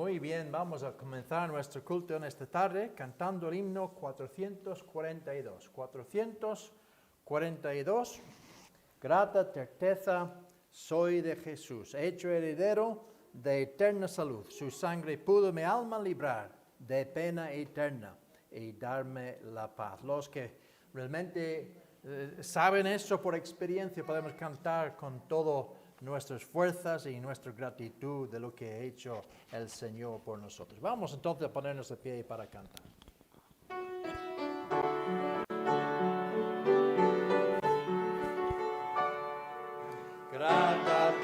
Muy bien, vamos a comenzar nuestro culto en esta tarde cantando el himno 442. 442, grata certeza soy de Jesús, hecho heredero de eterna salud. Su sangre pudo mi alma librar de pena eterna y darme la paz. Los que realmente saben eso por experiencia, podemos cantar con todo nuestras fuerzas y nuestra gratitud de lo que ha hecho el Señor por nosotros. Vamos entonces a ponernos de pie para cantar. Grata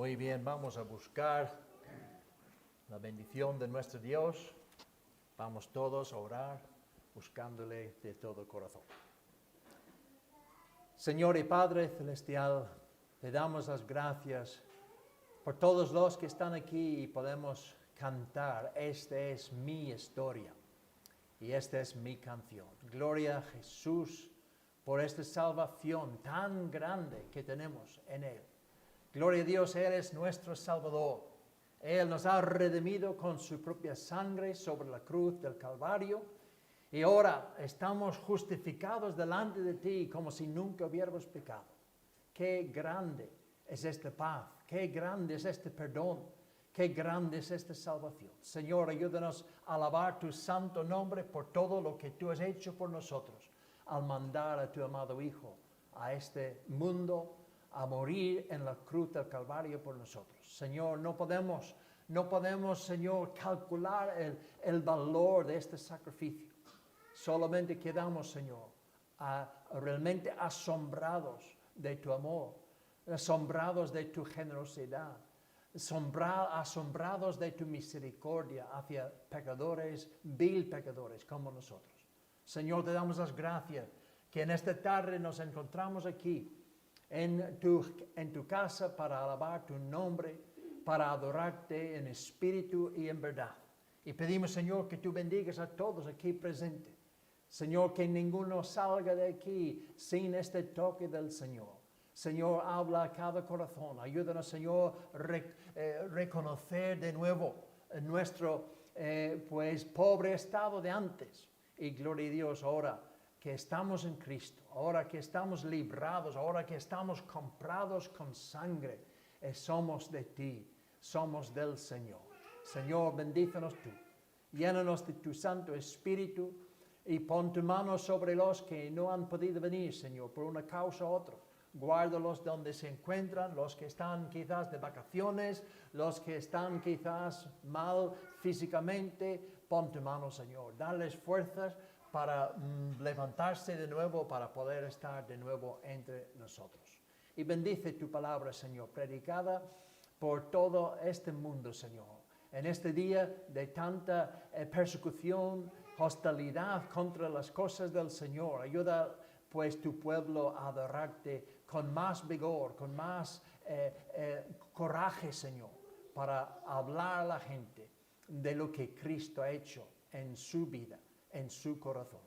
Muy bien, vamos a buscar la bendición de nuestro Dios. Vamos todos a orar, buscándole de todo corazón. Señor y Padre Celestial, te damos las gracias por todos los que están aquí y podemos cantar. Esta es mi historia y esta es mi canción. Gloria a Jesús por esta salvación tan grande que tenemos en Él. Gloria a Dios, Él es nuestro Salvador. Él nos ha redimido con su propia sangre sobre la cruz del Calvario. Y ahora estamos justificados delante de ti como si nunca hubiéramos pecado. Qué grande es esta paz. Qué grande es este perdón. Qué grande es esta salvación. Señor, ayúdanos a alabar tu santo nombre por todo lo que tú has hecho por nosotros. Al mandar a tu amado Hijo a este mundo a morir en la cruz del Calvario por nosotros. Señor, no podemos, Señor, calcular el valor de este sacrificio. Solamente quedamos, Señor, realmente asombrados de tu amor, asombrados de tu generosidad, asombrados de tu misericordia hacia pecadores, vil pecadores como nosotros. Señor, te damos las gracias que en esta tarde nos encontramos aquí en tu casa para alabar tu nombre, para adorarte en espíritu y en verdad. Y pedimos, Señor, que tú bendigas a todos aquí presentes. Señor, que ninguno salga de aquí sin este toque del Señor. Señor, habla a cada corazón. Ayúdanos, Señor, reconocer de nuevo nuestro pues pobre estado de antes. Y gloria a Dios, ahora que estamos en Cristo, ahora que estamos librados, ahora que estamos comprados con sangre, somos de ti, somos del Señor. Señor, bendícenos tú, llénanos de tu Santo Espíritu y pon tu mano sobre los que no han podido venir, Señor, por una causa u otra. Guárdalos donde se encuentran, los que están quizás de vacaciones, los que están quizás mal físicamente. Pon tu mano, Señor. Dales fuerzas para levantarse de nuevo, para poder estar de nuevo entre nosotros. Y bendice tu palabra, Señor, predicada por todo este mundo, Señor. En este día de tanta persecución, hostilidad contra las cosas del Señor, ayuda pues tu pueblo a adorarte con más vigor, con más coraje, Señor, para hablar a la gente de lo que Cristo ha hecho en su vida, en su corazón.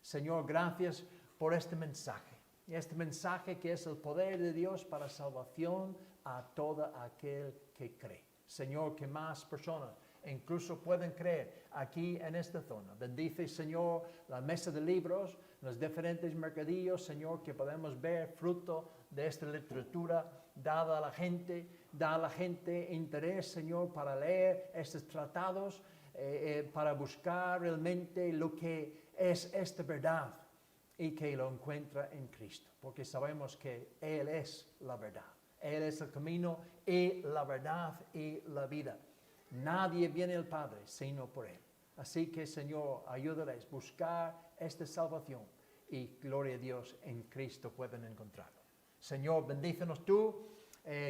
Señor, gracias por este mensaje que es el poder de Dios para salvación a todo aquel que cree. Señor, que más personas incluso pueden creer aquí en esta zona. Bendice, Señor, la mesa de libros, los diferentes mercadillos, Señor, que podemos ver fruto de esta literatura dada a la gente. Da a la gente interés, Señor, para leer estos tratados, para buscar realmente lo que es esta verdad y que lo encuentra en Cristo, porque sabemos que Él es la verdad. Él es el camino y la verdad y la vida. Nadie viene al Padre sino por Él. Así que, Señor, ayúdales a buscar esta salvación y gloria a Dios en Cristo pueden encontrarlo. Señor, bendícenos tú,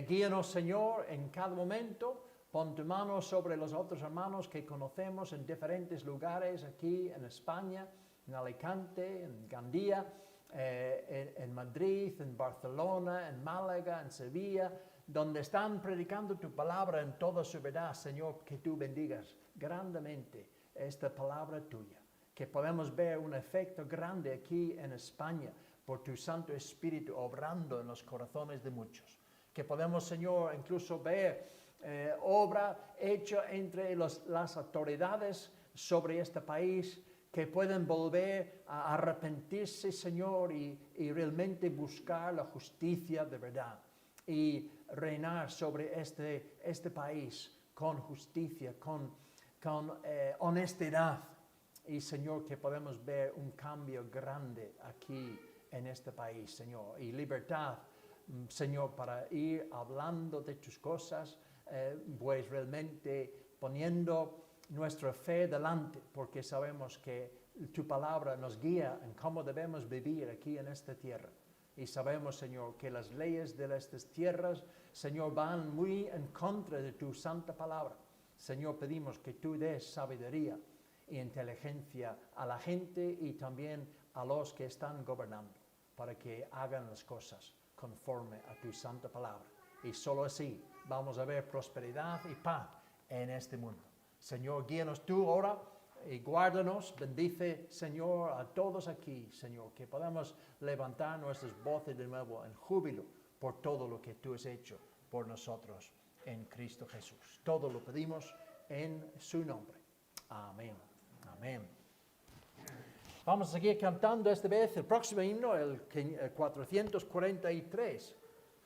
guíanos, Señor, en cada momento. Pon tu mano sobre los otros hermanos que conocemos en diferentes lugares aquí en España, en Alicante, en Gandía, en Madrid, en Barcelona, en Málaga, en Sevilla, donde están predicando tu palabra en toda su verdad. Señor, que tú bendigas grandemente esta palabra tuya, que podemos ver un efecto grande aquí en España por tu Santo Espíritu obrando en los corazones de muchos. Que podemos, Señor, incluso ver obra hecha entre las autoridades sobre este país, que pueden volver a arrepentirse, Señor, y realmente buscar la justicia de verdad y reinar sobre este país con justicia, con honestidad. Y, Señor, que podemos ver un cambio grande aquí en este país, Señor, y libertad, Señor, para ir hablando de tus cosas, pues realmente poniendo nuestra fe delante, porque sabemos que tu palabra nos guía en cómo debemos vivir aquí en esta tierra. Y sabemos, Señor, que las leyes de estas tierras, Señor, van muy en contra de tu santa palabra. Señor, pedimos que tú des sabiduría e inteligencia a la gente y también a los que están gobernando, para que hagan las cosas conforme a tu santa palabra. Y solo así vamos a ver prosperidad y paz en este mundo. Señor, guíanos tú ahora y guárdanos. Bendice, Señor, a todos aquí, Señor, que podamos levantar nuestras voces de nuevo en júbilo por todo lo que tú has hecho por nosotros en Cristo Jesús. Todo lo pedimos en su nombre. Amén. Amén. Vamos a seguir cantando esta vez el próximo himno, el 443.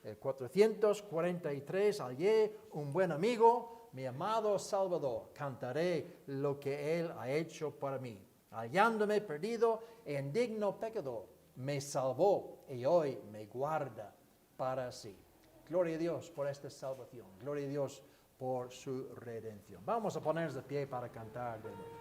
El 443, hallé un buen amigo, mi amado Salvador. Cantaré lo que Él ha hecho para mí. Hallándome perdido e indigno pecador, me salvó y hoy me guarda para sí. Gloria a Dios por esta salvación. Gloria a Dios por su redención. Vamos a ponernos de pie para cantar de nuevo.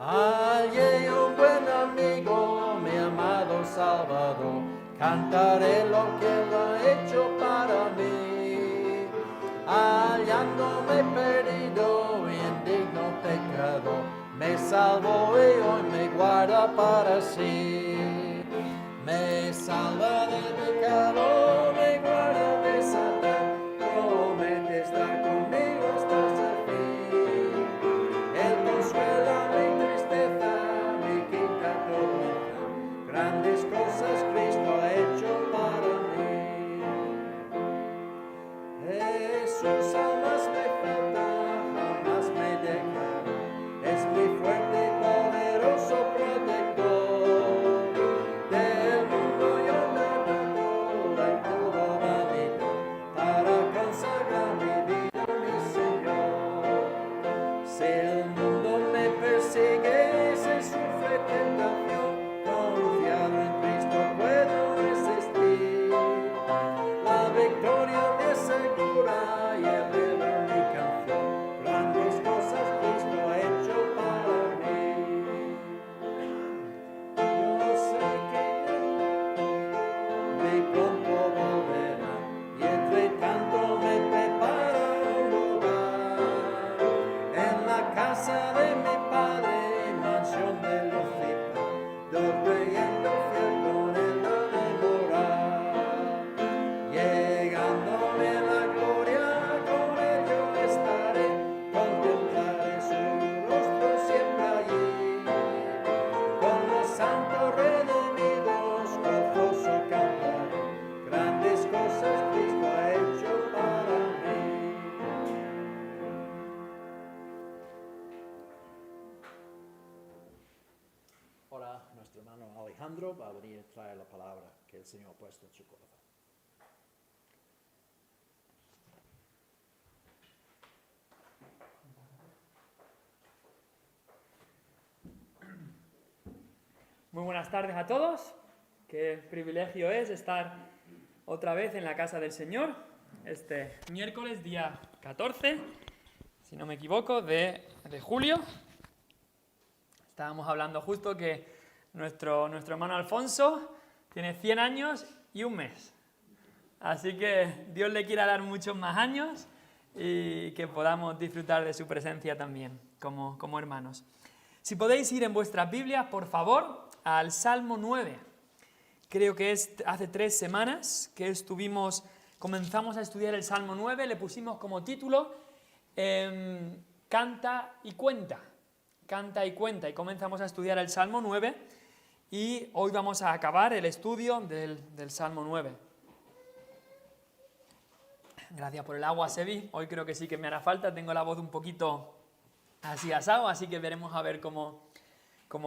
Hallé un buen amigo, mi amado Salvador, cantaré lo que Él ha hecho para mí. Hallándome perdido y indigno pecador, me salvó y hoy me guarda para sí. Me salva del pecado, me guarda de Satán, promete estar conmigo hasta el fin. Jesús jamás me falta, jamás me deja, es mi fuerte y poderoso protector. Del mundo yo trato toda y toda vanidad, para consagrar mi vida a mi Señor. Si el mundo me persigue, si sufre tentación, confiado en Cristo puedo resistir. La victoria me asegura y eleva mi canción. Grandes cosas Cristo ha hecho para mí. Yo sé que de pronto volverá y entre tanto me prepara un lugar en la casa de mi Padre, mansión de los cielos, creyendo fiel con él a devorar. Llegándome la gloria, con ello estaré, contemplaré su rostro siempre allí. Con los santos redimidos, gozoso cantaré, grandes cosas Cristo ha hecho para mí. Ahora nuestro hermano Alejandro va a venir a traer la palabra que el Señor ha puesto en su corazón. Muy buenas tardes a todos. Qué privilegio es estar otra vez en la casa del Señor. Este miércoles, día 14, si no me equivoco, de julio. Estábamos hablando justo que nuestro hermano Alfonso tiene 100 años y un mes. Así que Dios le quiera dar muchos más años y que podamos disfrutar de su presencia también como hermanos. Si podéis ir en vuestras Biblias, por favor, al Salmo 9. Creo que es hace 3 semanas que comenzamos a estudiar el Salmo 9, le pusimos como título Canta y cuenta. Canta y cuenta, y comenzamos a estudiar el Salmo 9 y hoy vamos a acabar el estudio del Salmo 9. Gracias por el agua, Sebi. Hoy creo que sí que me hará falta, tengo la voz un poquito así asado, así que veremos a ver cómo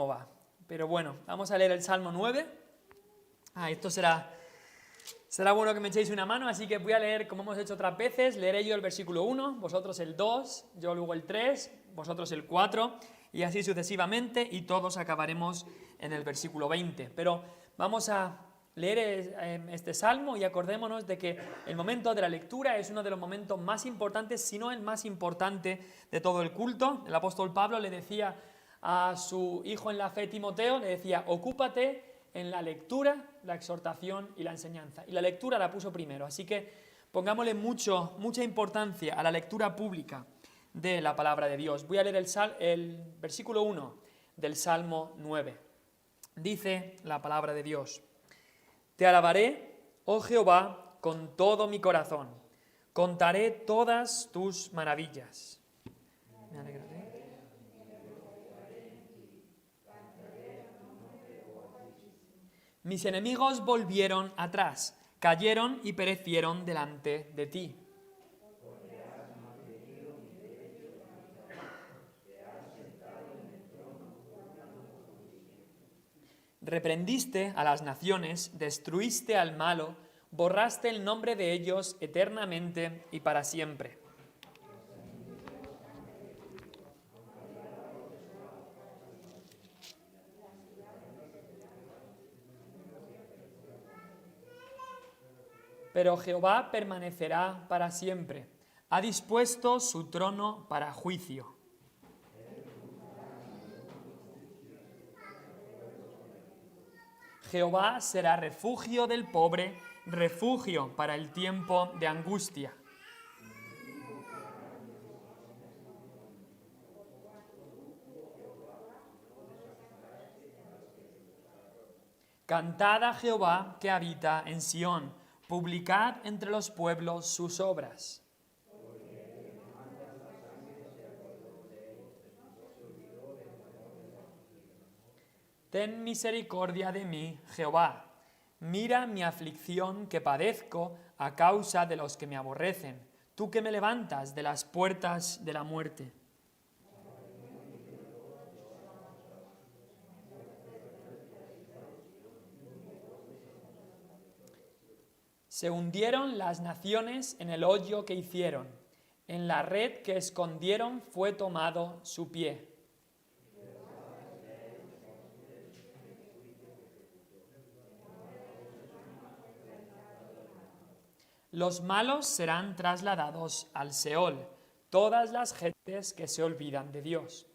va. Pero bueno, vamos a leer el Salmo 9. Esto será bueno que me echéis una mano, así que voy a leer, como hemos hecho otras veces, leeré yo el versículo 1, vosotros el 2, yo luego el 3, vosotros el 4, y así sucesivamente, y todos acabaremos en el versículo 20. Pero vamos a leer este salmo y acordémonos de que el momento de la lectura es uno de los momentos más importantes, si no el más importante de todo el culto. El apóstol Pablo le decía a su hijo en la fe Timoteo, le decía, ocúpate en la lectura, la exhortación y la enseñanza. Y la lectura la puso primero, así que pongámosle mucha importancia a la lectura pública de la palabra de Dios. Voy a leer el versículo 1 del Salmo 9. Dice la palabra de Dios: Te alabaré, oh Jehová, con todo mi corazón. Contaré todas tus maravillas. Me alegraré. Mis enemigos volvieron atrás, cayeron y perecieron delante de ti. Reprendiste a las naciones, destruiste al malo, borraste el nombre de ellos eternamente y para siempre. Pero Jehová permanecerá para siempre, ha dispuesto su trono para juicio. Jehová será refugio del pobre, refugio para el tiempo de angustia. Cantad a Jehová que habita en Sión, publicad entre los pueblos sus obras. Ten misericordia de mí, Jehová. Mira mi aflicción que padezco a causa de los que me aborrecen, tú que me levantas de las puertas de la muerte. Se hundieron las naciones en el hoyo que hicieron, en la red que escondieron fue tomado su pie. Los malos serán trasladados al Seol, todas las gentes que se olvidan de Dios.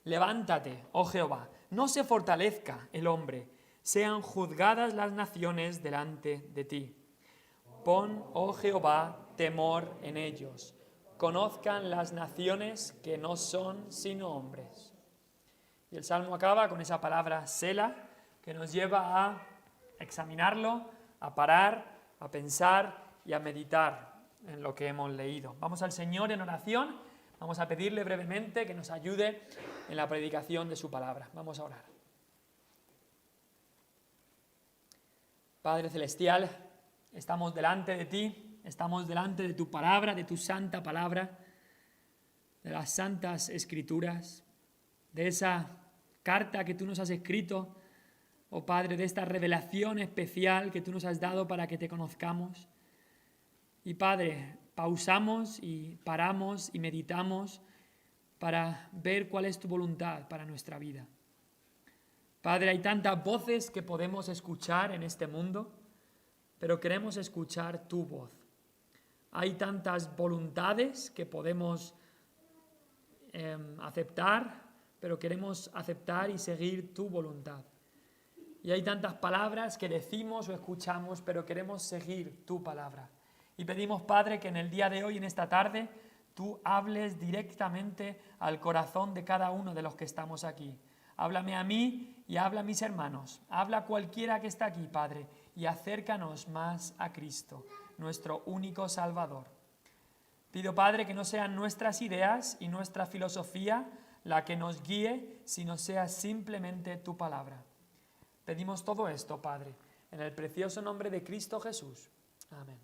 Levántate, oh Jehová, no se fortalezca el hombre, sean juzgadas las naciones delante de ti. Pon, oh Jehová, temor en ellos, conozcan las naciones que no son sino hombres. Y el Salmo acaba con esa palabra Sela, que nos lleva a examinarlo, a parar, a pensar y a meditar en lo que hemos leído. Vamos al Señor en oración. Vamos a pedirle brevemente que nos ayude en la predicación de su palabra. Vamos a orar. Padre Celestial, estamos delante de ti, estamos delante de tu palabra, de tu santa palabra, de las santas escrituras, de esa carta que tú nos has escrito, oh Padre, de esta revelación especial que tú nos has dado para que te conozcamos. Y Padre, pausamos y paramos y meditamos para ver cuál es tu voluntad para nuestra vida. Padre, hay tantas voces que podemos escuchar en este mundo, pero queremos escuchar tu voz. Hay tantas voluntades que podemos aceptar, pero queremos aceptar y seguir tu voluntad. Y hay tantas palabras que decimos o escuchamos, pero queremos seguir tu palabra. Y pedimos, Padre, que en el día de hoy, en esta tarde, tú hables directamente al corazón de cada uno de los que estamos aquí. Háblame a mí y habla a mis hermanos. Habla a cualquiera que está aquí, Padre, y acércanos más a Cristo, nuestro único Salvador. Pido, Padre, que no sean nuestras ideas y nuestra filosofía la que nos guíe, sino sea simplemente tu palabra. Pedimos todo esto, Padre, en el precioso nombre de Cristo Jesús. Amén.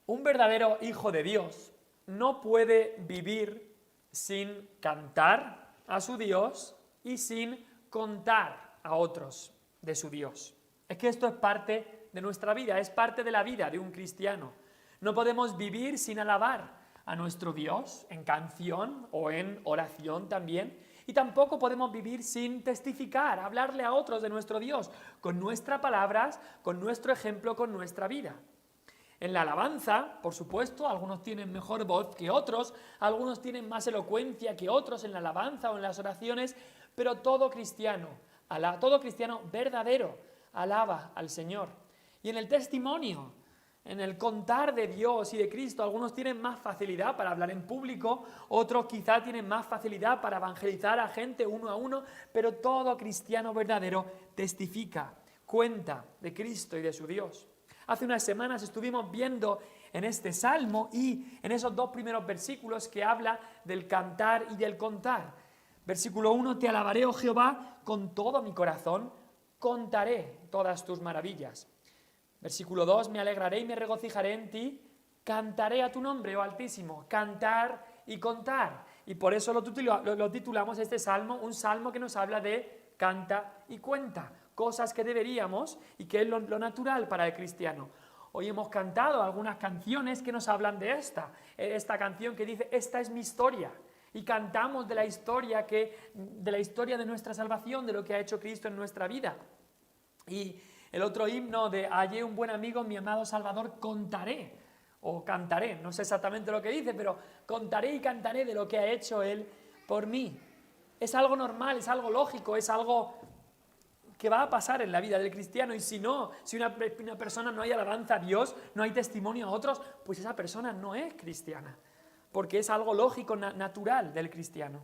Un verdadero hijo de Dios no puede vivir sin cantar a su Dios y sin contar a otros de su Dios. Es que esto es parte de nuestra vida, es parte de la vida de un cristiano. No podemos vivir sin alabar a nuestro Dios en canción o en oración también, y tampoco podemos vivir sin testificar, hablarle a otros de nuestro Dios, con nuestras palabras, con nuestro ejemplo, con nuestra vida. En la alabanza, por supuesto, algunos tienen mejor voz que otros, algunos tienen más elocuencia que otros en la alabanza o en las oraciones, pero todo cristiano verdadero alaba al Señor. Y en el testimonio, en el contar de Dios y de Cristo, algunos tienen más facilidad para hablar en público, otros quizá tienen más facilidad para evangelizar a gente uno a uno, pero todo cristiano verdadero testifica, cuenta de Cristo y de su Dios. Hace unas semanas estuvimos viendo en este salmo y en esos dos primeros versículos que habla del cantar y del contar. Versículo 1, te alabaré, oh Jehová, con todo mi corazón, contaré todas tus maravillas. Versículo 2, me alegraré y me regocijaré en ti, cantaré a tu nombre, oh Altísimo, cantar y contar. Y por eso lo titulamos este salmo, un salmo que nos habla de canta y cuenta. Cosas que deberíamos y que es lo natural para el cristiano. Hoy hemos cantado algunas canciones que nos hablan de esta canción que dice, esta es mi historia. Y cantamos de la historia de nuestra salvación, de lo que ha hecho Cristo en nuestra vida. Y el otro himno de hallé un buen amigo, mi amado Salvador, contaré, o cantaré, no sé exactamente lo que dice, pero contaré y cantaré de lo que ha hecho Él por mí. Es algo normal, es algo lógico, es algo que va a pasar en la vida del cristiano. Y si una persona no hay alabanza a Dios, no hay testimonio a otros, pues esa persona no es cristiana, porque es algo lógico, natural del cristiano.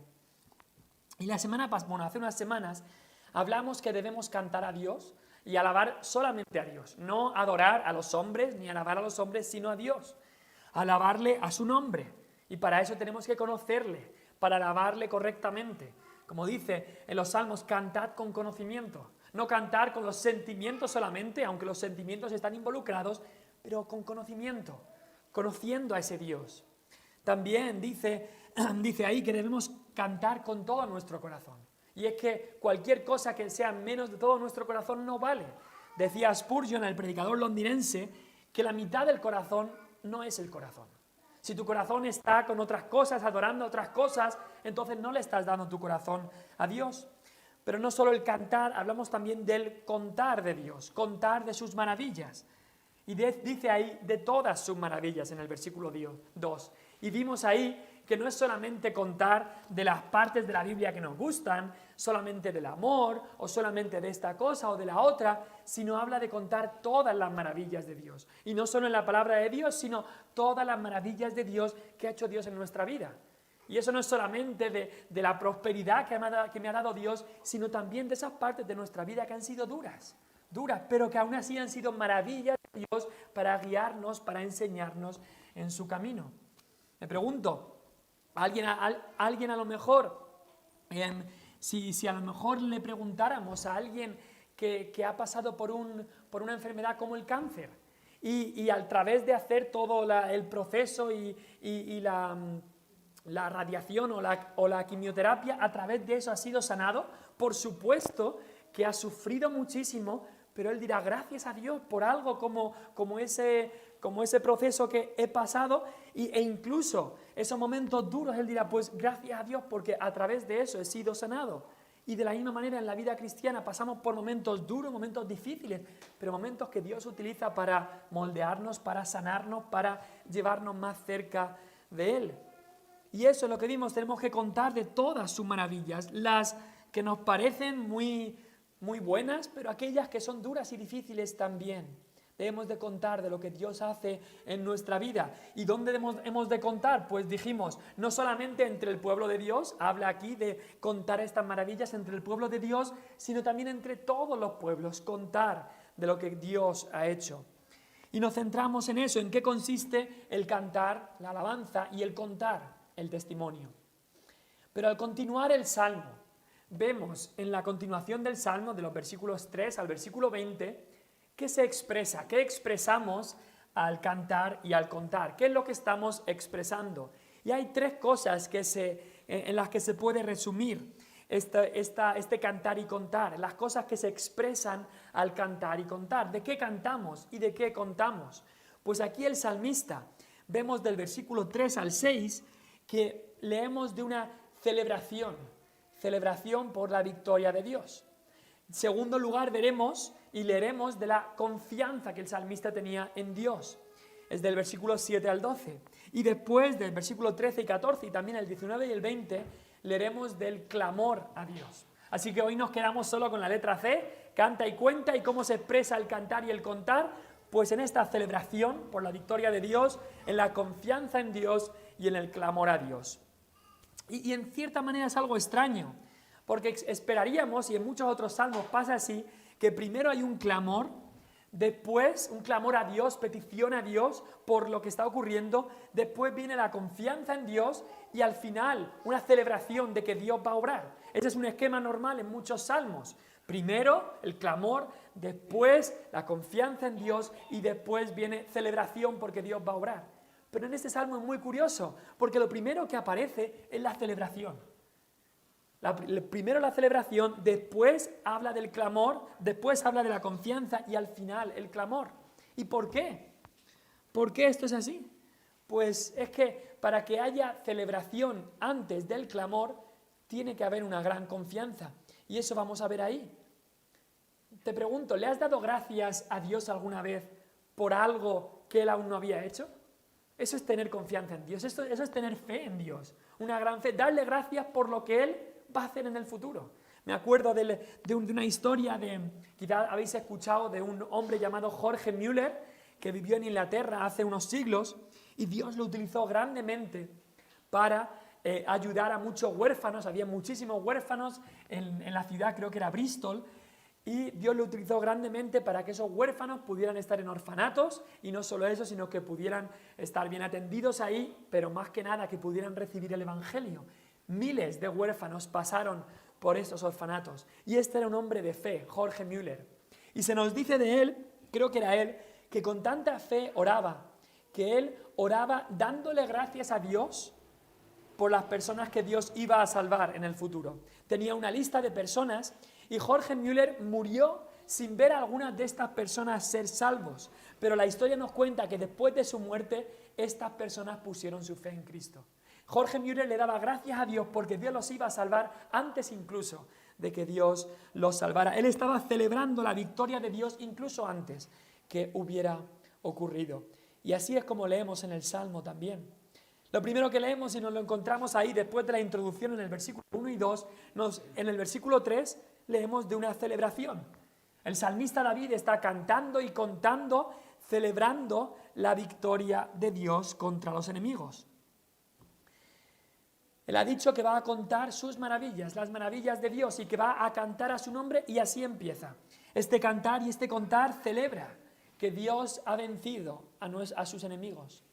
Y hace unas semanas hablamos que debemos cantar a Dios y alabar solamente a Dios, no adorar a los hombres ni alabar a los hombres, sino a Dios, alabarle a su nombre. Y para eso tenemos que conocerle, para alabarle correctamente. Como dice en los Salmos, cantad con conocimiento. No cantar con los sentimientos solamente, aunque los sentimientos están involucrados, pero con conocimiento, conociendo a ese Dios. También dice ahí que debemos cantar con todo nuestro corazón. Y es que cualquier cosa que sea menos de todo nuestro corazón no vale. Decía Spurgeon, el predicador londinense, que la mitad del corazón no es el corazón. Si tu corazón está con otras cosas, adorando otras cosas, entonces no le estás dando tu corazón a Dios. Pero no solo el cantar, hablamos también del contar de Dios, contar de sus maravillas. Y dice ahí de todas sus maravillas en el versículo 2. Y vimos ahí que no es solamente contar de las partes de la Biblia que nos gustan, solamente del amor, o solamente de esta cosa o de la otra, sino habla de contar todas las maravillas de Dios. Y no solo en la palabra de Dios, sino todas las maravillas de Dios que ha hecho Dios en nuestra vida. Y eso no es solamente de la prosperidad que me ha dado Dios, sino también de esas partes de nuestra vida que han sido duras, pero que aún así han sido maravillas de Dios para guiarnos, para enseñarnos en su camino. Me pregunto, alguien a lo mejor, si a lo mejor le preguntáramos a alguien que ha pasado por una enfermedad como el cáncer, y a través de hacer todo el proceso y la radiación o la quimioterapia, a través de eso ha sido sanado, por supuesto que ha sufrido muchísimo, pero él dirá gracias a Dios por algo como ese proceso que he pasado, e incluso esos momentos duros, él dirá pues gracias a Dios porque a través de eso he sido sanado. Y de la misma manera en la vida cristiana pasamos por momentos duros, momentos difíciles, pero momentos que Dios utiliza para moldearnos, para sanarnos, para llevarnos más cerca de Él. Y eso es lo que vimos, tenemos que contar de todas sus maravillas, las que nos parecen muy, muy buenas, pero aquellas que son duras y difíciles también. Debemos de contar de lo que Dios hace en nuestra vida. ¿Y dónde hemos de contar? Pues dijimos, no solamente entre el pueblo de Dios, habla aquí de contar estas maravillas entre el pueblo de Dios, sino también entre todos los pueblos, contar de lo que Dios ha hecho. Y nos centramos en eso, en qué consiste el cantar, la alabanza y el contar, el testimonio. Pero al continuar el Salmo, vemos en la continuación del Salmo, de los versículos 3 al versículo 20, ¿qué se expresa? ¿Qué expresamos al cantar y al contar? ¿Qué es lo que estamos expresando? Y hay tres cosas en las que se puede resumir este cantar y contar, las cosas que se expresan al cantar y contar. ¿De qué cantamos y de qué contamos? Pues aquí el salmista, vemos del versículo 3 al 6, que leemos de una celebración por la victoria de Dios. En segundo lugar, veremos y leeremos de la confianza que el salmista tenía en Dios. Es del versículo 7 al 12. Y después del versículo 13 y 14 y también el 19 y el 20, leeremos del clamor a Dios. Así que hoy nos quedamos solo con la letra C, canta y cuenta, y cómo se expresa el cantar y el contar, pues en esta celebración por la victoria de Dios, en la confianza en Dios y en el clamor a Dios. Y en cierta manera es algo extraño, porque esperaríamos, y en muchos otros salmos pasa así, que primero hay un clamor, después un clamor a Dios, petición a Dios por lo que está ocurriendo, después viene la confianza en Dios y al final una celebración de que Dios va a obrar. Ese es un esquema normal en muchos salmos. Primero el clamor, después la confianza en Dios y después viene celebración porque Dios va a obrar. Pero en este salmo es muy curioso, porque lo primero que aparece es la celebración. Primero la celebración, después habla del clamor, después habla de la confianza y al final el clamor. ¿Y por qué? ¿Por qué esto es así? Pues es que para que haya celebración antes del clamor, tiene que haber una gran confianza. Y eso vamos a ver ahí. Te pregunto, ¿le has dado gracias a Dios alguna vez por algo que Él aún no había hecho? Eso es tener confianza en Dios, eso es tener fe en Dios, una gran fe, darle gracias por lo que Él va a hacer en el futuro. Me acuerdo de una historia, quizás habéis escuchado, de un hombre llamado Jorge Müller, que vivió en Inglaterra hace unos siglos, y Dios lo utilizó grandemente para ayudar a muchos huérfanos. Había muchísimos huérfanos en la ciudad, creo que era Bristol, y Dios lo utilizó grandemente para que esos huérfanos pudieran estar en orfanatos, y no solo eso, sino que pudieran estar bien atendidos ahí, pero más que nada que pudieran recibir el Evangelio. Miles de huérfanos pasaron por estos orfanatos. Y este era un hombre de fe, Jorge Müller. Y se nos dice de él, creo que era él, que con tanta fe oraba, que él oraba dándole gracias a Dios por las personas que Dios iba a salvar en el futuro. Tenía una lista de personas y Jorge Müller murió sin ver a algunas de estas personas ser salvos. Pero la historia nos cuenta que después de su muerte, estas personas pusieron su fe en Cristo. Jorge Müller le daba gracias a Dios porque Dios los iba a salvar antes incluso de que Dios los salvara. Él estaba celebrando la victoria de Dios incluso antes que hubiera ocurrido. Y así es como leemos en el Salmo también. Lo primero que leemos y nos lo encontramos ahí después de la introducción en el versículo 1 y 2, en el versículo 3 leemos de una celebración. El salmista David está cantando y contando, celebrando la victoria de Dios contra los enemigos. Él ha dicho que va a contar sus maravillas, las maravillas de Dios, y que va a cantar a su nombre, y así empieza. Este cantar y este contar celebra que Dios ha vencido a sus enemigos.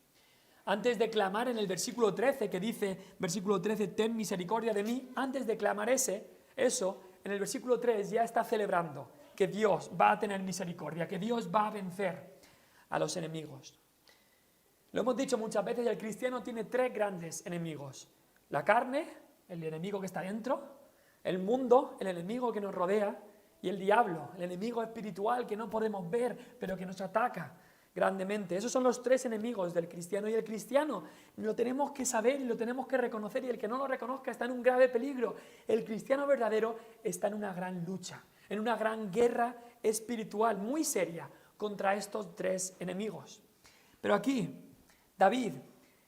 Antes de clamar en el versículo 13, que dice, versículo 13, ten misericordia de mí, antes de clamar eso, en el versículo 3 ya está celebrando que Dios va a tener misericordia, que Dios va a vencer a los enemigos. Lo hemos dicho muchas veces, el cristiano tiene 3 grandes enemigos. La carne, el enemigo que está dentro, el mundo, el enemigo que nos rodea, y el diablo, el enemigo espiritual que no podemos ver, pero que nos ataca grandemente. Esos son los 3 enemigos del cristiano, y el cristiano lo tenemos que saber y lo tenemos que reconocer, y el que no lo reconozca está en un grave peligro. El cristiano verdadero está en una gran lucha, en una gran guerra espiritual muy seria contra estos 3 enemigos. Pero aquí David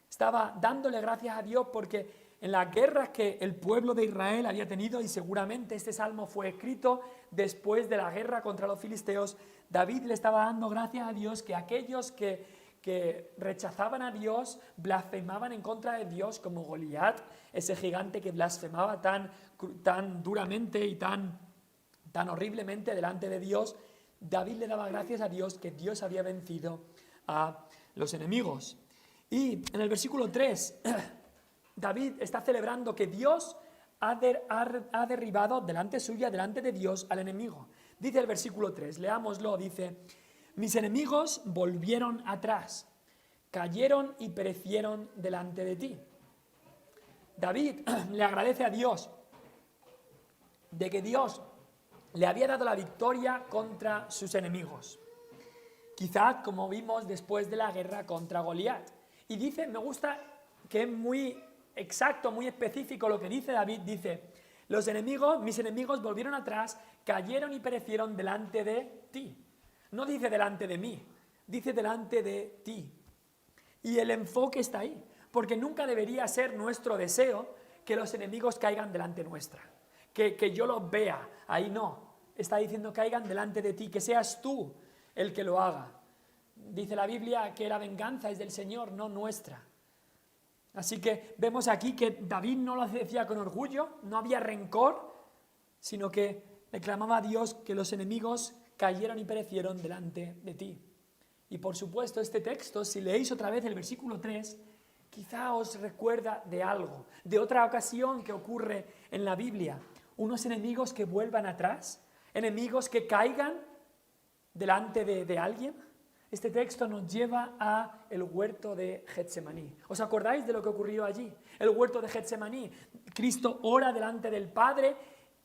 estaba dándole gracias a Dios porque en las guerras que el pueblo de Israel había tenido, y seguramente este salmo fue escrito después de la guerra contra los filisteos, David le estaba dando gracias a Dios que aquellos que rechazaban a Dios, blasfemaban en contra de Dios, como Goliat, ese gigante que blasfemaba tan duramente y tan horriblemente delante de Dios. David le daba gracias a Dios que Dios había vencido a los enemigos. Y en el versículo 3, David está celebrando que Dios ha derribado delante suya, delante de Dios, al enemigo. Dice el versículo 3, leámoslo, dice, mis enemigos volvieron atrás, cayeron y perecieron delante de ti. David le agradece a Dios de que Dios le había dado la victoria contra sus enemigos. Quizás como vimos después de la guerra contra Goliat. Y dice, me gusta que es muy exacto, muy específico lo que dice David, dice, mis enemigos volvieron atrás, cayeron y perecieron delante de ti. No dice delante de mí, dice delante de ti. Y el enfoque está ahí, porque nunca debería ser nuestro deseo que los enemigos caigan delante nuestra, que yo los vea, ahí no. Está diciendo caigan delante de ti, que seas tú el que lo haga. Dice la Biblia que la venganza es del Señor, no nuestra. Así que vemos aquí que David no lo decía con orgullo, no había rencor, sino que le clamaba a Dios que los enemigos cayeron y perecieron delante de ti. Y por supuesto este texto, si leéis otra vez el versículo 3, quizá os recuerda de algo, de otra ocasión que ocurre en la Biblia. Unos enemigos que vuelvan atrás, enemigos que caigan delante de alguien. Este texto nos lleva a el huerto de Getsemaní. ¿Os acordáis de lo que ocurrió allí? El huerto de Getsemaní. Cristo ora delante del Padre,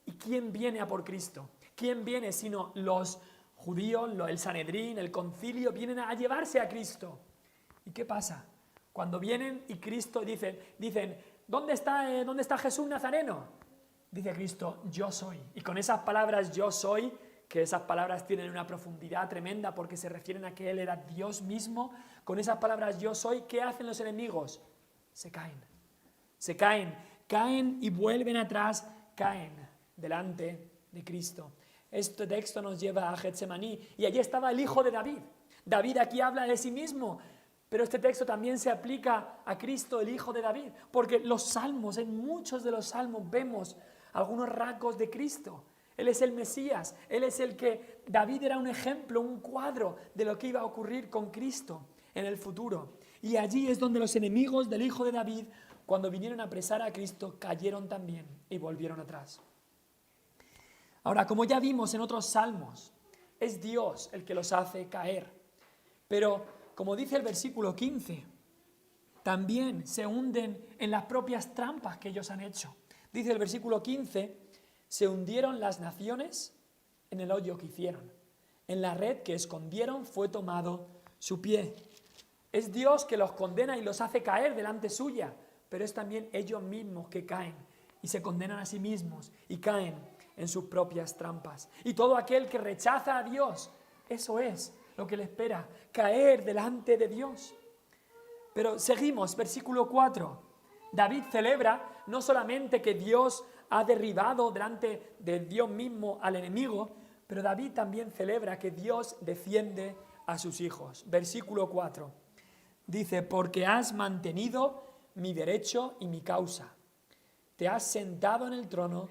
¿y quién viene a por Cristo? ¿Quién viene sino los judíos, el Sanedrín, el concilio, vienen a llevarse a Cristo? ¿Y qué pasa? Cuando vienen y Cristo dicen, ¿dónde está Jesús Nazareno? Dice Cristo, yo soy. Y con esas palabras yo soy, que esas palabras tienen una profundidad tremenda porque se refieren a que Él era Dios mismo, con esas palabras yo soy, ¿qué hacen los enemigos? Se caen y vuelven atrás, caen delante de Cristo. Este texto nos lleva a Getsemaní y allí estaba el hijo de David. David aquí habla de sí mismo, pero este texto también se aplica a Cristo, el hijo de David, porque los salmos, en muchos de los salmos vemos algunos rasgos de Cristo. Él es el Mesías, Él es el que David era un ejemplo, un cuadro de lo que iba a ocurrir con Cristo en el futuro. Y allí es donde los enemigos del hijo de David cuando vinieron a apresar a Cristo, cayeron también y volvieron atrás. Ahora, como ya vimos en otros salmos, es Dios el que los hace caer. Pero, como dice el versículo 15, también se hunden en las propias trampas que ellos han hecho. Dice el versículo 15, se hundieron las naciones en el hoyo que hicieron. En la red que escondieron fue tomado su pie. Es Dios que los condena y los hace caer delante suya, pero es también ellos mismos que caen y se condenan a sí mismos y caen en sus propias trampas. Y todo aquel que rechaza a Dios, eso es lo que le espera, caer delante de Dios. Pero seguimos, versículo 4. David celebra no solamente que Dios ha derribado delante de Dios mismo al enemigo, pero David también celebra que Dios defiende a sus hijos. Versículo 4. Dice, porque has mantenido mi derecho y mi causa. Te has sentado en el trono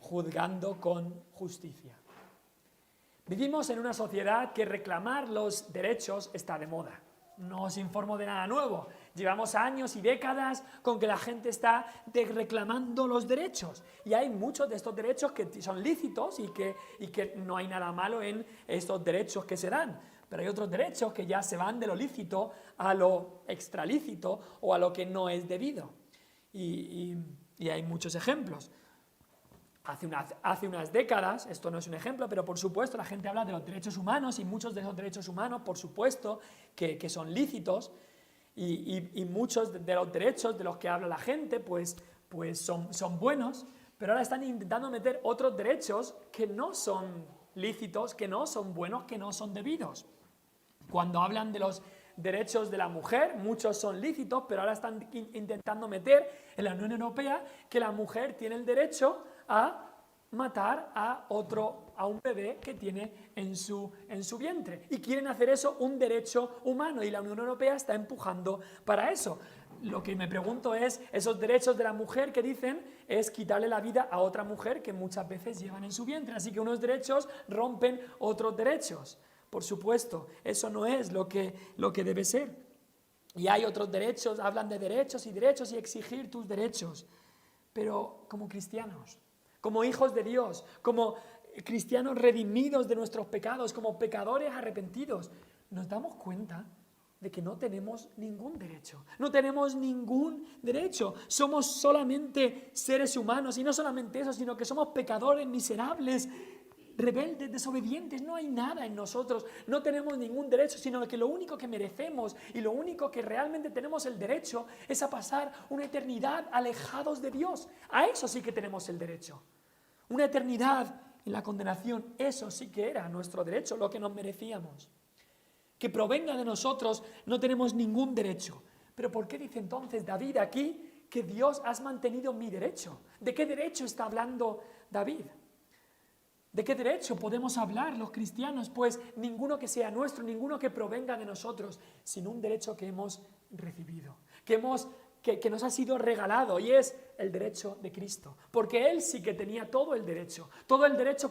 juzgando con justicia. Vivimos en una sociedad que reclamar los derechos está de moda. No os informo de nada nuevo. Llevamos años y décadas con que la gente está reclamando los derechos. Y hay muchos de estos derechos que son lícitos y que no hay nada malo en estos derechos que se dan. Pero hay otros derechos que ya se van de lo lícito a lo extralícito o a lo que no es debido. Y hay muchos ejemplos. Hace unas décadas, esto no es un ejemplo, pero por supuesto la gente habla de los derechos humanos y muchos de esos derechos humanos, por supuesto, que son lícitos y muchos de los derechos de los que habla la gente pues son buenos, pero ahora están intentando meter otros derechos que no son lícitos, que no son buenos, que no son debidos. Cuando hablan de los derechos de la mujer, muchos son lícitos, pero ahora están intentando meter en la Unión Europea que la mujer tiene el derecho a matar a un bebé que tiene en su vientre. Y quieren hacer eso un derecho humano y la Unión Europea está empujando para eso. Lo que me pregunto es, esos derechos de la mujer que dicen es quitarle la vida a otra mujer que muchas veces llevan en su vientre. Así que unos derechos rompen otros derechos. Por supuesto, eso no es lo que debe ser. Y hay otros derechos, hablan de derechos y exigir tus derechos. Pero como cristianos, como hijos de Dios, como cristianos redimidos de nuestros pecados, como pecadores arrepentidos, nos damos cuenta de que no tenemos ningún derecho. No tenemos ningún derecho. Somos solamente seres humanos y no solamente eso, sino que somos pecadores miserables, rebeldes, desobedientes. No hay nada en nosotros. No tenemos ningún derecho, sino que lo único que merecemos y lo único que realmente tenemos el derecho es a pasar una eternidad alejados de Dios. A eso sí que tenemos el derecho. Una eternidad en la condenación, eso sí que era nuestro derecho, lo que nos merecíamos. Que provenga de nosotros no tenemos ningún derecho. Pero ¿por qué dice entonces David aquí que Dios has mantenido mi derecho? ¿De qué derecho está hablando David? ¿De qué derecho podemos hablar los cristianos? Pues ninguno que sea nuestro, ninguno que provenga de nosotros, sino un derecho que hemos recibido, que nos ha sido regalado, y es el derecho de Cristo. Porque Él sí que tenía todo el derecho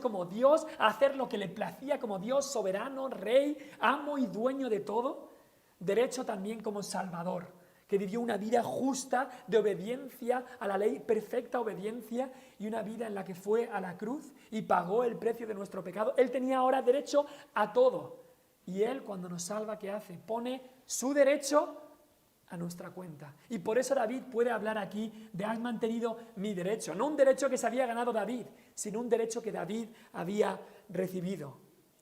como Dios a hacer lo que le placía, como Dios soberano, rey, amo y dueño de todo. Derecho también como Salvador, que vivió una vida justa de obediencia a la ley, perfecta obediencia, y una vida en la que fue a la cruz y pagó el precio de nuestro pecado. Él tenía ahora derecho a todo. Y Él, cuando nos salva, ¿qué hace? Pone su derecho a nuestra cuenta. Y por eso David puede hablar aquí de has mantenido mi derecho. No un derecho que se había ganado David, sino un derecho que David había recibido.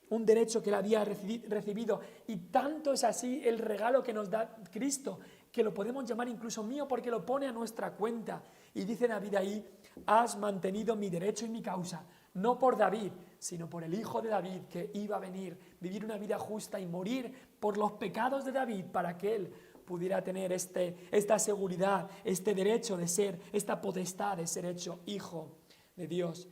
Un derecho que él había recibido. Y tanto es así el regalo que nos da Cristo, que lo podemos llamar incluso mío porque lo pone a nuestra cuenta. Y dice David ahí, has mantenido mi derecho y mi causa, no por David, sino por el Hijo de David que iba a venir, vivir una vida justa y morir por los pecados de David para que él pudiera tener esta seguridad, este derecho de ser, esta potestad de ser hecho hijo de Dios.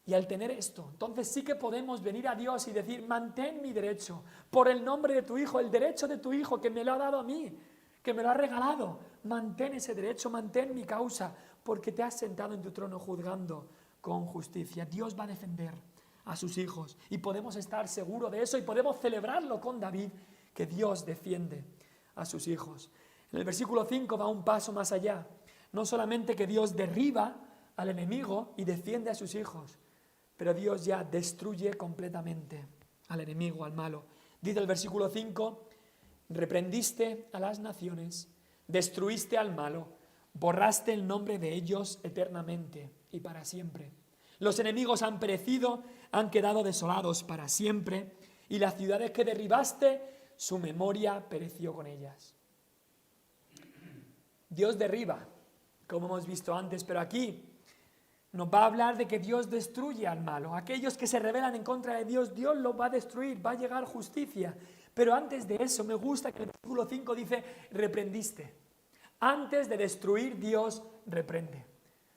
Y al tener esto, entonces sí que podemos venir a Dios y decir, mantén mi derecho, por el nombre de tu Hijo, el derecho de tu Hijo que me lo ha dado a mí, que me lo ha regalado. Mantén ese derecho, mantén mi causa, porque te has sentado en tu trono juzgando con justicia. Dios va a defender a sus hijos y podemos estar seguros de eso y podemos celebrarlo con David, que Dios defiende a sus hijos. En el versículo 5 va un paso más allá. No solamente que Dios derriba al enemigo y defiende a sus hijos, pero Dios ya destruye completamente al enemigo, al malo. Dice el versículo 5, reprendiste a las naciones, destruiste al malo, borraste el nombre de ellos eternamente y para siempre. Los enemigos han perecido, han quedado desolados para siempre, y las ciudades que derribaste, su memoria pereció con ellas. Dios derriba, como hemos visto antes, pero aquí nos va a hablar de que Dios destruye al malo. Aquellos que se rebelan en contra de Dios, Dios los va a destruir, va a llegar justicia. Pero antes de eso, me gusta que el versículo 5 dice, reprendiste. Antes de destruir, Dios reprende.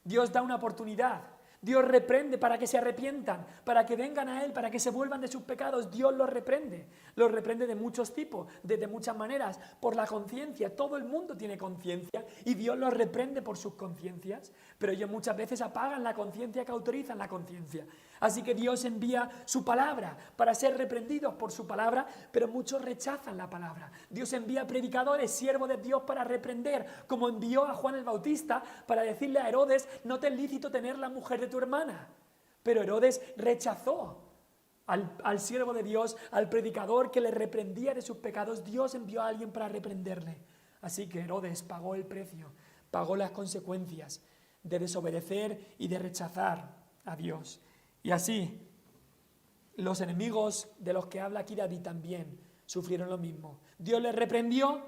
Dios da una oportunidad. Dios reprende para que se arrepientan, para que vengan a Él, para que se vuelvan de sus pecados. Dios los reprende. Los reprende de muchos tipos, de muchas maneras, por la conciencia. Todo el mundo tiene conciencia y Dios los reprende por sus conciencias. Pero ellos muchas veces apagan la conciencia que autorizan la conciencia. Así que Dios envía su palabra para ser reprendidos por su palabra, pero muchos rechazan la palabra. Dios envía predicadores, siervos de Dios para reprender, como envió a Juan el Bautista para decirle a Herodes, no te es lícito tener la mujer de tu hermana. Pero Herodes rechazó al siervo de Dios, al predicador que le reprendía de sus pecados. Dios envió a alguien para reprenderle. Así que Herodes pagó el precio, pagó las consecuencias de desobedecer y de rechazar a Dios. Y así, los enemigos de los que habla aquí David también sufrieron lo mismo. Dios les reprendió,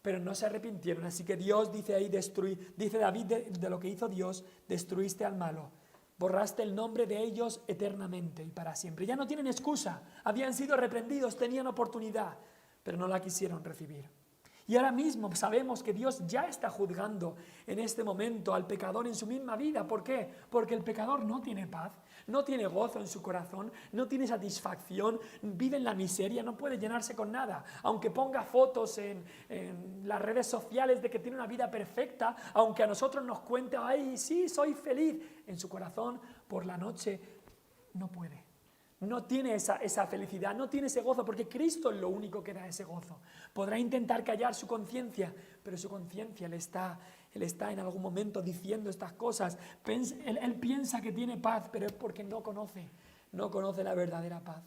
pero no se arrepintieron. Así que Dios dice ahí, dice David de lo que hizo Dios, destruiste al malo. Borraste el nombre de ellos eternamente y para siempre. Ya no tienen excusa. Habían sido reprendidos, tenían oportunidad, pero no la quisieron recibir. Y ahora mismo sabemos que Dios ya está juzgando en este momento al pecador en su misma vida. ¿Por qué? Porque el pecador no tiene paz, no tiene gozo en su corazón, no tiene satisfacción, vive en la miseria, no puede llenarse con nada. Aunque ponga fotos en las redes sociales de que tiene una vida perfecta, aunque a nosotros nos cuente, ay, sí, soy feliz, en su corazón por la noche no puede. No tiene esa felicidad, no tiene ese gozo, porque Cristo es lo único que da ese gozo. Podrá intentar callar su conciencia, pero su conciencia Él está en algún momento diciendo estas cosas. Él piensa que tiene paz, pero es porque no conoce la verdadera paz.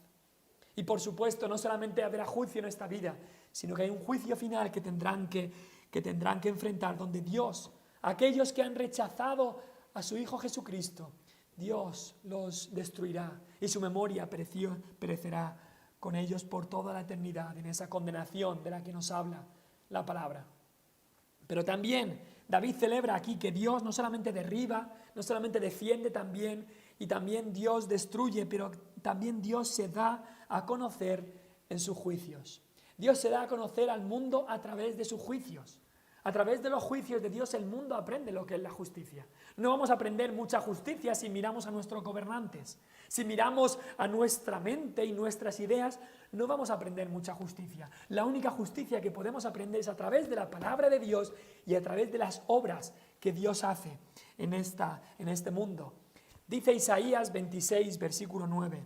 Y por supuesto, no solamente habrá juicio en esta vida, sino que hay un juicio final que tendrán que enfrentar, donde Dios, aquellos que han rechazado a su Hijo Jesucristo, Dios los destruirá y su memoria perecerá con ellos por toda la eternidad, en esa condenación de la que nos habla la palabra. Pero también David celebra aquí que Dios no solamente derriba, no solamente defiende también, y también Dios destruye, pero también Dios se da a conocer en sus juicios. Dios se da a conocer al mundo a través de sus juicios. A través de los juicios de Dios el mundo aprende lo que es la justicia. No vamos a aprender mucha justicia si miramos a nuestros gobernantes. Si miramos a nuestra mente y nuestras ideas, no vamos a aprender mucha justicia. La única justicia que podemos aprender es a través de la palabra de Dios y a través de las obras que Dios hace en este mundo. Dice Isaías 26, versículo 9.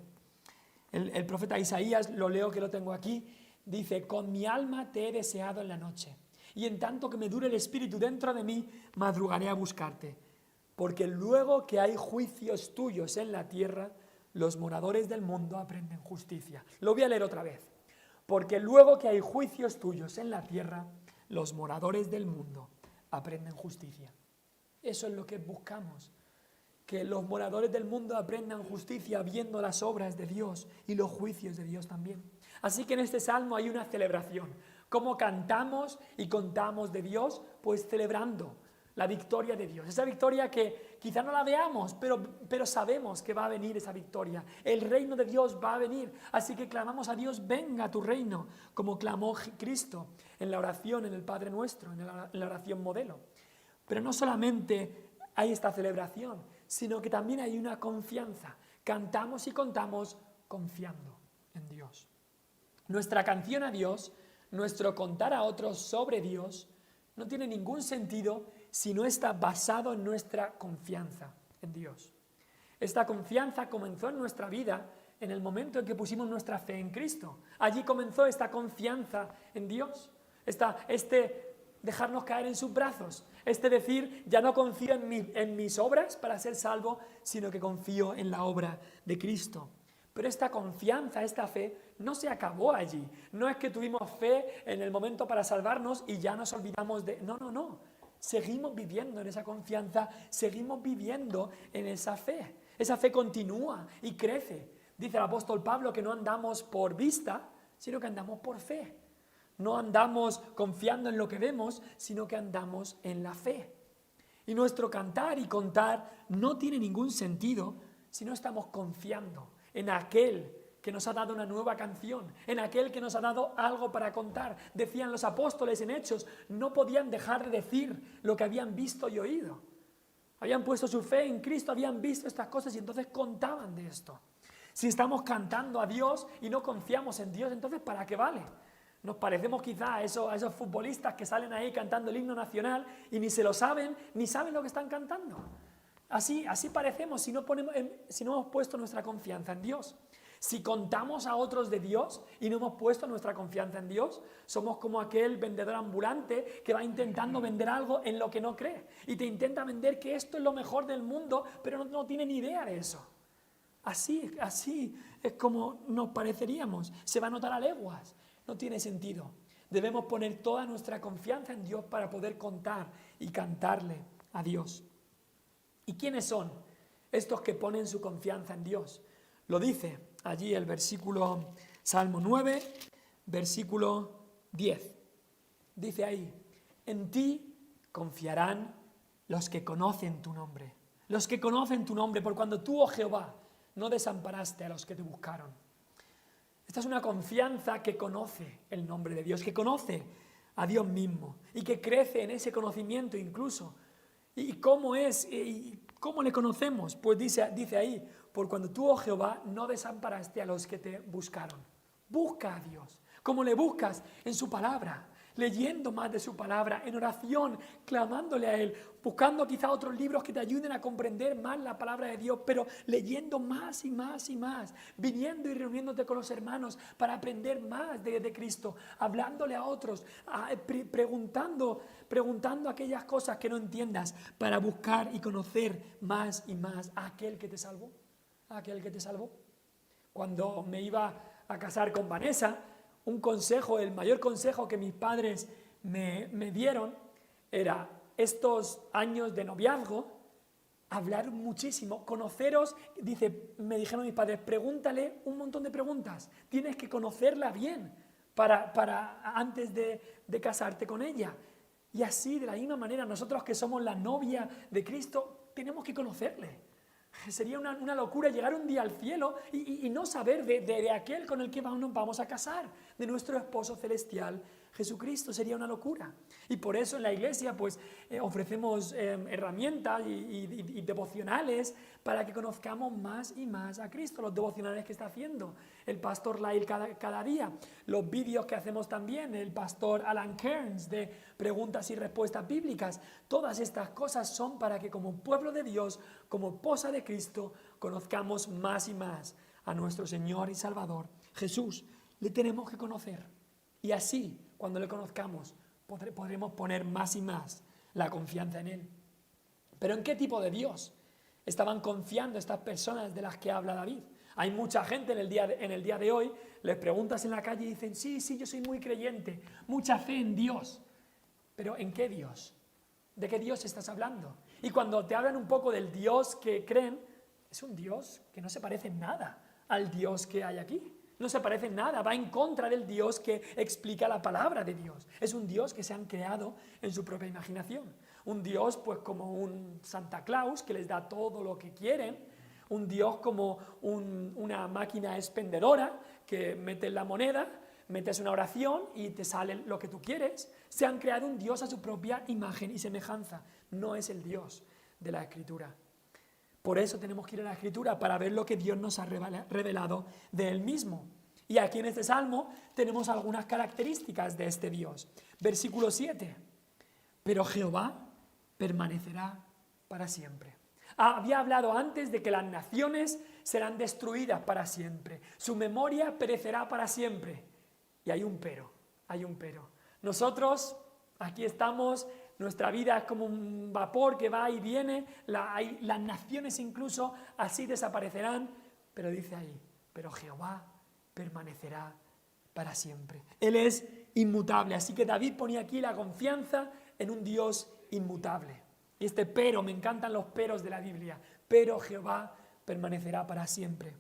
El profeta Isaías, lo leo que lo tengo aquí, dice, con mi alma te he deseado en la noche. Y en tanto que me dure el espíritu dentro de mí, madrugaré a buscarte. Porque luego que hay juicios tuyos en la tierra, los moradores del mundo aprenden justicia. Lo voy a leer otra vez. Porque luego que hay juicios tuyos en la tierra, los moradores del mundo aprenden justicia. Eso es lo que buscamos. Que los moradores del mundo aprendan justicia viendo las obras de Dios y los juicios de Dios también. Así que en este salmo hay una celebración. ¿Cómo cantamos y contamos de Dios? Pues celebrando la victoria de Dios. Esa victoria que quizá no la veamos, pero sabemos que va a venir esa victoria. El reino de Dios va a venir. Así que clamamos a Dios, venga tu reino, como clamó Cristo en la oración, en el Padre Nuestro, en la oración modelo. Pero no solamente hay esta celebración, sino que también hay una confianza. Cantamos y contamos confiando en Dios. Nuestra canción a Dios, nuestro contar a otros sobre Dios, no tiene ningún sentido si no está basado en nuestra confianza en Dios. Esta confianza comenzó en nuestra vida en el momento en que pusimos nuestra fe en Cristo. Allí comenzó esta confianza en Dios, este dejarnos caer en sus brazos. Es decir, ya no confío en mis obras para ser salvo, sino que confío en la obra de Cristo. Pero esta confianza, esta fe, no se acabó allí. No es que tuvimos fe en el momento para salvarnos y ya nos olvidamos de... No. Seguimos viviendo en esa confianza, seguimos viviendo en esa fe. Esa fe continúa y crece. Dice el apóstol Pablo que no andamos por vista, sino que andamos por fe. No andamos confiando en lo que vemos, sino que andamos en la fe. Y nuestro cantar y contar no tiene ningún sentido si no estamos confiando en aquel que nos ha dado una nueva canción, en aquel que nos ha dado algo para contar. Decían los apóstoles en Hechos, no podían dejar de decir lo que habían visto y oído. Habían puesto su fe en Cristo, habían visto estas cosas y entonces contaban de esto. Si estamos cantando a Dios y no confiamos en Dios, entonces ¿para qué vale? Nos parecemos quizá a esos futbolistas que salen ahí cantando el himno nacional y ni se lo saben, ni saben lo que están cantando. Así parecemos si no hemos puesto nuestra confianza en Dios. Si contamos a otros de Dios y no hemos puesto nuestra confianza en Dios, somos como aquel vendedor ambulante que va intentando vender algo en lo que no cree. Y te intenta vender que esto es lo mejor del mundo, pero no tiene ni idea de eso. Así es como nos pareceríamos. Se va a notar a leguas. No tiene sentido. Debemos poner toda nuestra confianza en Dios para poder contar y cantarle a Dios. ¿Y quiénes son estos que ponen su confianza en Dios? Lo dice allí el versículo Salmo 9, versículo 10. Dice ahí, en ti confiarán los que conocen tu nombre. Los que conocen tu nombre, por cuando tú, oh Jehová, no desamparaste a los que te buscaron. Esta es una confianza que conoce el nombre de Dios, que conoce a Dios mismo y que crece en ese conocimiento incluso. ¿Y cómo es? ¿Y cómo le conocemos? Pues dice ahí, por cuando tú, oh Jehová, no desamparaste a los que te buscaron. Busca a Dios. ¿Cómo le buscas? En su palabra, leyendo más de su palabra, en oración, clamándole a Él, buscando quizá otros libros que te ayuden a comprender más la palabra de Dios, pero leyendo más y más y más, viniendo y reuniéndote con los hermanos para aprender más de Cristo, hablándole a otros, preguntando aquellas cosas que no entiendas, para buscar y conocer más y más a aquel que te salvó, a aquel que te salvó. Cuando me iba a casar con Vanessa, un consejo, el mayor consejo que mis padres me dieron era estos años de noviazgo, hablar muchísimo, conoceros, me dijeron mis padres, pregúntale un montón de preguntas, tienes que conocerla bien para antes de casarte con ella. Y así, de la misma manera, nosotros que somos la novia de Cristo, tenemos que conocerle. Sería una locura llegar un día al cielo y no saber de aquel con el que nos vamos a casar, de nuestro esposo celestial, Jesucristo. Sería una locura. Y por eso en la iglesia pues ofrecemos herramientas y devocionales para que conozcamos más y más a Cristo. Los devocionales que está haciendo el pastor Lail cada día. Los vídeos que hacemos también el pastor Alan Kearns de preguntas y respuestas bíblicas. Todas estas cosas son para que como pueblo de Dios, como esposa de Cristo, conozcamos más y más a nuestro Señor y Salvador Jesús. Le tenemos que conocer. Y así, cuando le conozcamos, podremos poner más y más la confianza en Él. Pero ¿en qué tipo de Dios estaban confiando estas personas de las que habla David? Hay mucha gente en el día de hoy, les preguntas en la calle y dicen, sí, yo soy muy creyente, mucha fe en Dios. Pero ¿en qué Dios? ¿De qué Dios estás hablando? Y cuando te hablan un poco del Dios que creen, es un Dios que no se parece en nada al Dios que hay aquí. No se parece en nada, va en contra del Dios que explica la palabra de Dios. Es un Dios que se han creado en su propia imaginación. Un Dios pues como un Santa Claus que les da todo lo que quieren. Un Dios como una máquina expendedora que metes la moneda, metes una oración y te sale lo que tú quieres. Se han creado un Dios a su propia imagen y semejanza. No es el Dios de la Escritura. Por eso tenemos que ir a la Escritura para ver lo que Dios nos ha revelado de Él mismo. Y aquí en este Salmo tenemos algunas características de este Dios. Versículo 7. Pero Jehová permanecerá para siempre. Había hablado antes de que las naciones serán destruidas para siempre. Su memoria perecerá para siempre. Y hay un pero. Nosotros Aquí estamos, nuestra vida es como un vapor que va y viene, las naciones incluso así desaparecerán, pero dice ahí, pero Jehová permanecerá para siempre. Él es inmutable, así que David ponía aquí la confianza en un Dios inmutable. Y este pero, me encantan los peros de la Biblia, pero Jehová permanecerá para siempre.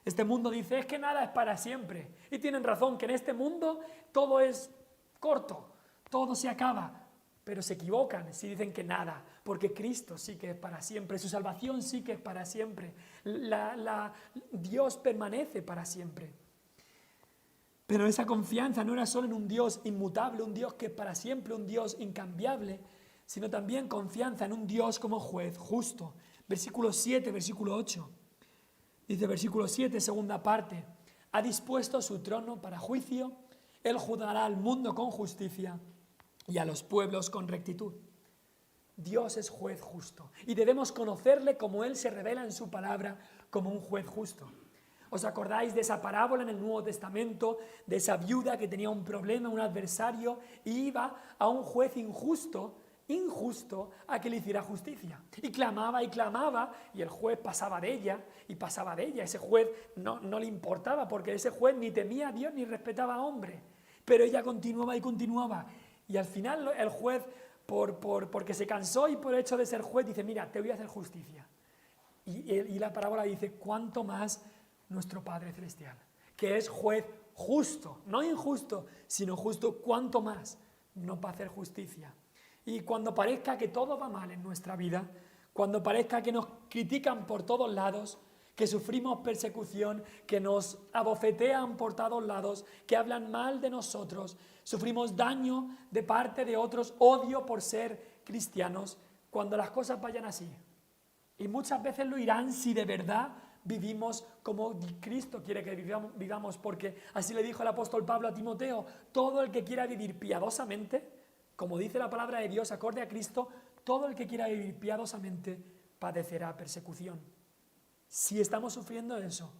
Este mundo dice, es que nada es para siempre. Y tienen razón, que en este mundo todo es corto, todo se acaba. Pero se equivocan si dicen que nada, porque Cristo sí que es para siempre, su salvación sí que es para siempre. Dios permanece para siempre. Pero esa confianza no era solo en un Dios inmutable, un Dios que es para siempre, un Dios incambiable, sino también confianza en un Dios como juez justo. Versículo 7, versículo 8. Dice versículo 7, segunda parte, ha dispuesto su trono para juicio, él juzgará al mundo con justicia y a los pueblos con rectitud. Dios es juez justo y debemos conocerle como Él se revela en su palabra como un juez justo. ¿Os acordáis de esa parábola en el Nuevo Testamento, de esa viuda que tenía un problema, un adversario, y iba a un juez injusto a que le hiciera justicia? Y clamaba, y el juez pasaba de ella, y pasaba de ella. Ese juez no le importaba, porque ese juez ni temía a Dios ni respetaba a hombre. Pero ella continuaba y continuaba. Y al final el juez, porque se cansó y por el hecho de ser juez, dice, mira, te voy a hacer justicia. Y la parábola dice, ¿cuánto más nuestro Padre Celestial, que es juez justo, no injusto, sino justo, cuánto más nos va a hacer justicia? Y cuando parezca que todo va mal en nuestra vida, cuando parezca que nos critican por todos lados, que sufrimos persecución, que nos abofetean por todos lados, que hablan mal de nosotros, sufrimos daño de parte de otros, odio por ser cristianos, cuando las cosas vayan así. Y muchas veces lo irán si de verdad vivimos como Cristo quiere que vivamos, porque así le dijo el apóstol Pablo a Timoteo, todo el que quiera vivir piadosamente, como dice la palabra de Dios, acorde a Cristo, todo el que quiera vivir piadosamente padecerá persecución. Si estamos sufriendo eso,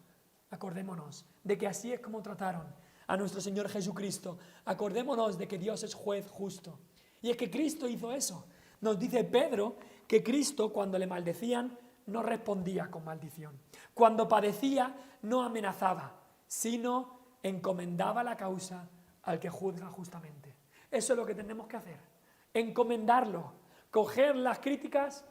acordémonos de que así es como trataron a nuestro Señor Jesucristo. Acordémonos de que Dios es juez justo. Y es que Cristo hizo eso. Nos dice Pedro que Cristo, cuando le maldecían, no respondía con maldición. Cuando padecía, no amenazaba, sino encomendaba la causa al que juzga justamente. Eso es lo que tenemos que hacer. Encomendarlo. Coger las críticas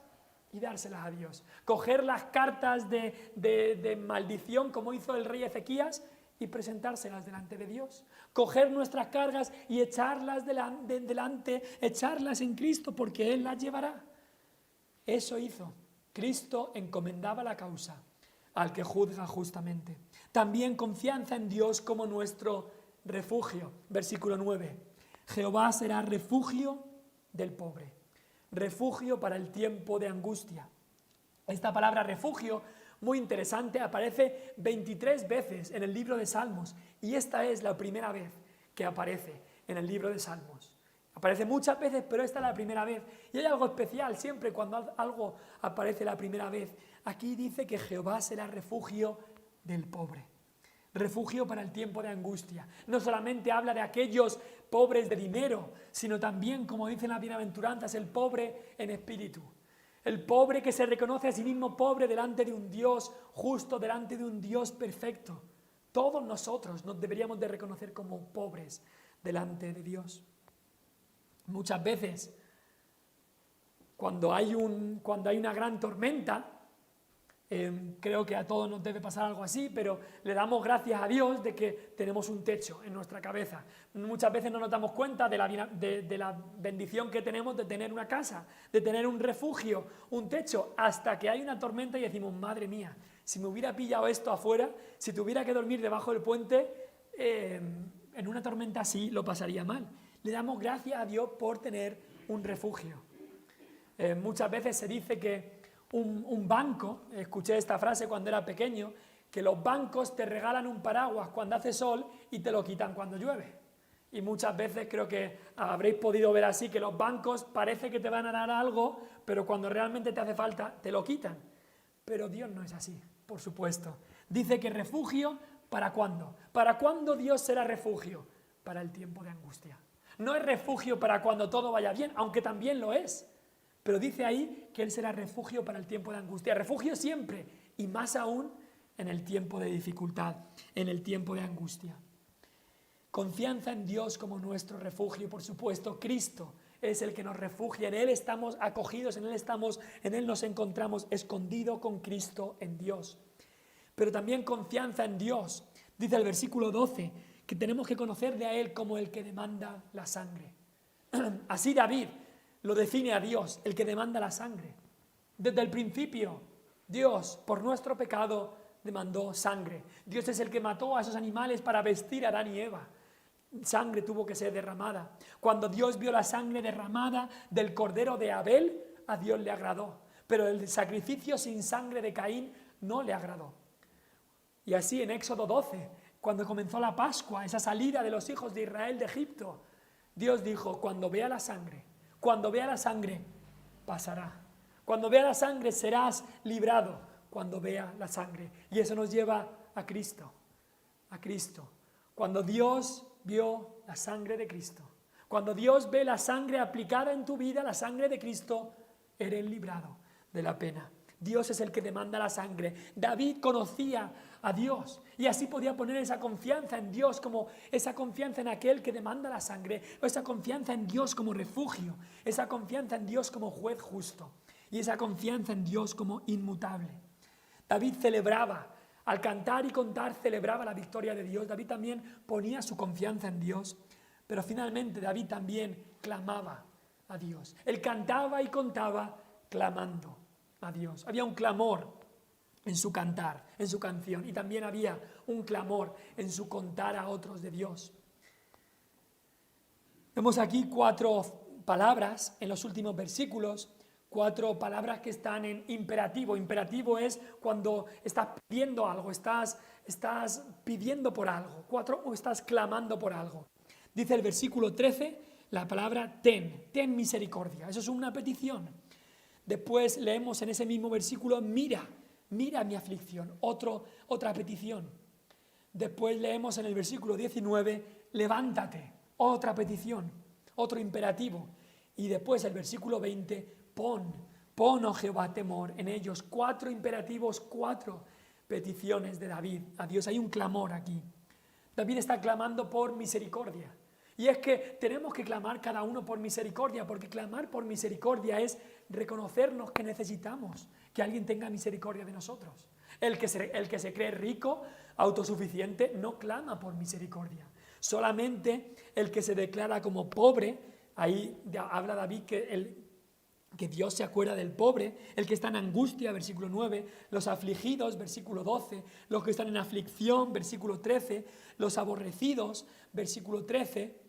y dárselas a Dios. Coger las cartas de maldición, como hizo el rey Ezequías, y presentárselas delante de Dios. Coger nuestras cargas y echarlas delante, echarlas en Cristo, porque Él las llevará. Eso hizo. Cristo encomendaba la causa al que juzga justamente. También confianza en Dios como nuestro refugio. Versículo 9. Jehová será refugio del pobre, refugio para el tiempo de angustia. Esta palabra refugio, muy interesante, aparece 23 veces en el libro de Salmos, y esta es la primera vez que aparece en el libro de Salmos. Aparece muchas veces, pero esta es la primera vez. Y hay algo especial siempre cuando algo aparece la primera vez. Aquí dice que Jehová será refugio del pobre. Refugio para el tiempo de angustia. No solamente habla de aquellos pobres de dinero, sino también, como dicen las bienaventuranzas, el pobre en espíritu. El pobre que se reconoce a sí mismo pobre delante de un Dios justo, delante de un Dios perfecto. Todos nosotros nos deberíamos de reconocer como pobres delante de Dios. Muchas veces, cuando hay una gran tormenta, creo que a todos nos debe pasar algo así, pero le damos gracias a Dios de que tenemos un techo en nuestra cabeza. Muchas veces no nos damos cuenta de la bendición que tenemos de tener una casa, de tener un refugio, un techo, hasta que hay una tormenta y decimos, madre mía, si me hubiera pillado esto afuera, si tuviera que dormir debajo del puente, en una tormenta así lo pasaría mal. Le damos gracias a Dios por tener un refugio. Muchas veces se dice que un banco, escuché esta frase cuando era pequeño, que los bancos te regalan un paraguas cuando hace sol y te lo quitan cuando llueve. Y muchas veces creo que habréis podido ver así, que los bancos parece que te van a dar algo, pero cuando realmente te hace falta, te lo quitan. Pero Dios no es así, por supuesto. Dice que refugio, ¿para cuándo? ¿Para cuándo Dios será refugio? Para el tiempo de angustia. No es refugio para cuando todo vaya bien, aunque también lo es. Pero dice ahí que Él será refugio para el tiempo de angustia. Refugio siempre, y más aún en el tiempo de dificultad, en el tiempo de angustia. Confianza en Dios como nuestro refugio, por supuesto. Cristo es el que nos refugia, en Él estamos acogidos, en Él nos encontramos escondido con Cristo en Dios. Pero también confianza en Dios. Dice el versículo 12 que tenemos que conocerle a Él como el que demanda la sangre. Así David lo define a Dios, el que demanda la sangre. Desde el principio, Dios, por nuestro pecado, demandó sangre. Dios es el que mató a esos animales para vestir a Adán y Eva. Sangre tuvo que ser derramada. Cuando Dios vio la sangre derramada del cordero de Abel, a Dios le agradó. Pero el sacrificio sin sangre de Caín no le agradó. Y así en Éxodo 12, cuando comenzó la Pascua, esa salida de los hijos de Israel de Egipto, Dios dijo, cuando vea la sangre, pasará. Cuando vea la sangre serás librado, cuando vea la sangre. Y eso nos lleva a Cristo, a Cristo. Cuando Dios vio la sangre de Cristo, cuando Dios ve la sangre aplicada en tu vida, la sangre de Cristo, eres librado de la pena. Dios es el que demanda la sangre. David conocía a Dios y así podía poner esa confianza en Dios, como esa confianza en aquel que demanda la sangre, o esa confianza en Dios como refugio, esa confianza en Dios como juez justo y esa confianza en Dios como inmutable. David celebraba, al cantar y contar celebraba la victoria de Dios. David también ponía su confianza en Dios, pero finalmente David también clamaba a Dios. Él cantaba y contaba clamando a Dios. Había un clamor en su cantar, en su canción, y también había un clamor en su contar a otros de Dios. Vemos aquí 4 palabras en los últimos versículos, 4 palabras que están en imperativo. Imperativo es cuando estás pidiendo algo, estás pidiendo por algo, o estás clamando por algo. Dice el versículo 13 la palabra ten misericordia. Eso es una petición. Después leemos en ese mismo versículo, mira mi aflicción, otra petición. Después leemos en el versículo 19, levántate, otra petición, otro imperativo. Y después el versículo 20, pon, oh Jehová, temor en ellos. 4 imperativos, 4 peticiones de David a Dios. Hay un clamor aquí. David está clamando por misericordia. Y es que tenemos que clamar cada uno por misericordia, porque clamar por misericordia es reconocernos que necesitamos que alguien tenga misericordia de nosotros. El que se cree rico, autosuficiente, no clama por misericordia. Solamente el que se declara como pobre, ahí habla David que Dios se acuerda del pobre, el que está en angustia, versículo 9, los afligidos, versículo 12, los que están en aflicción, versículo 13, los aborrecidos, versículo 13,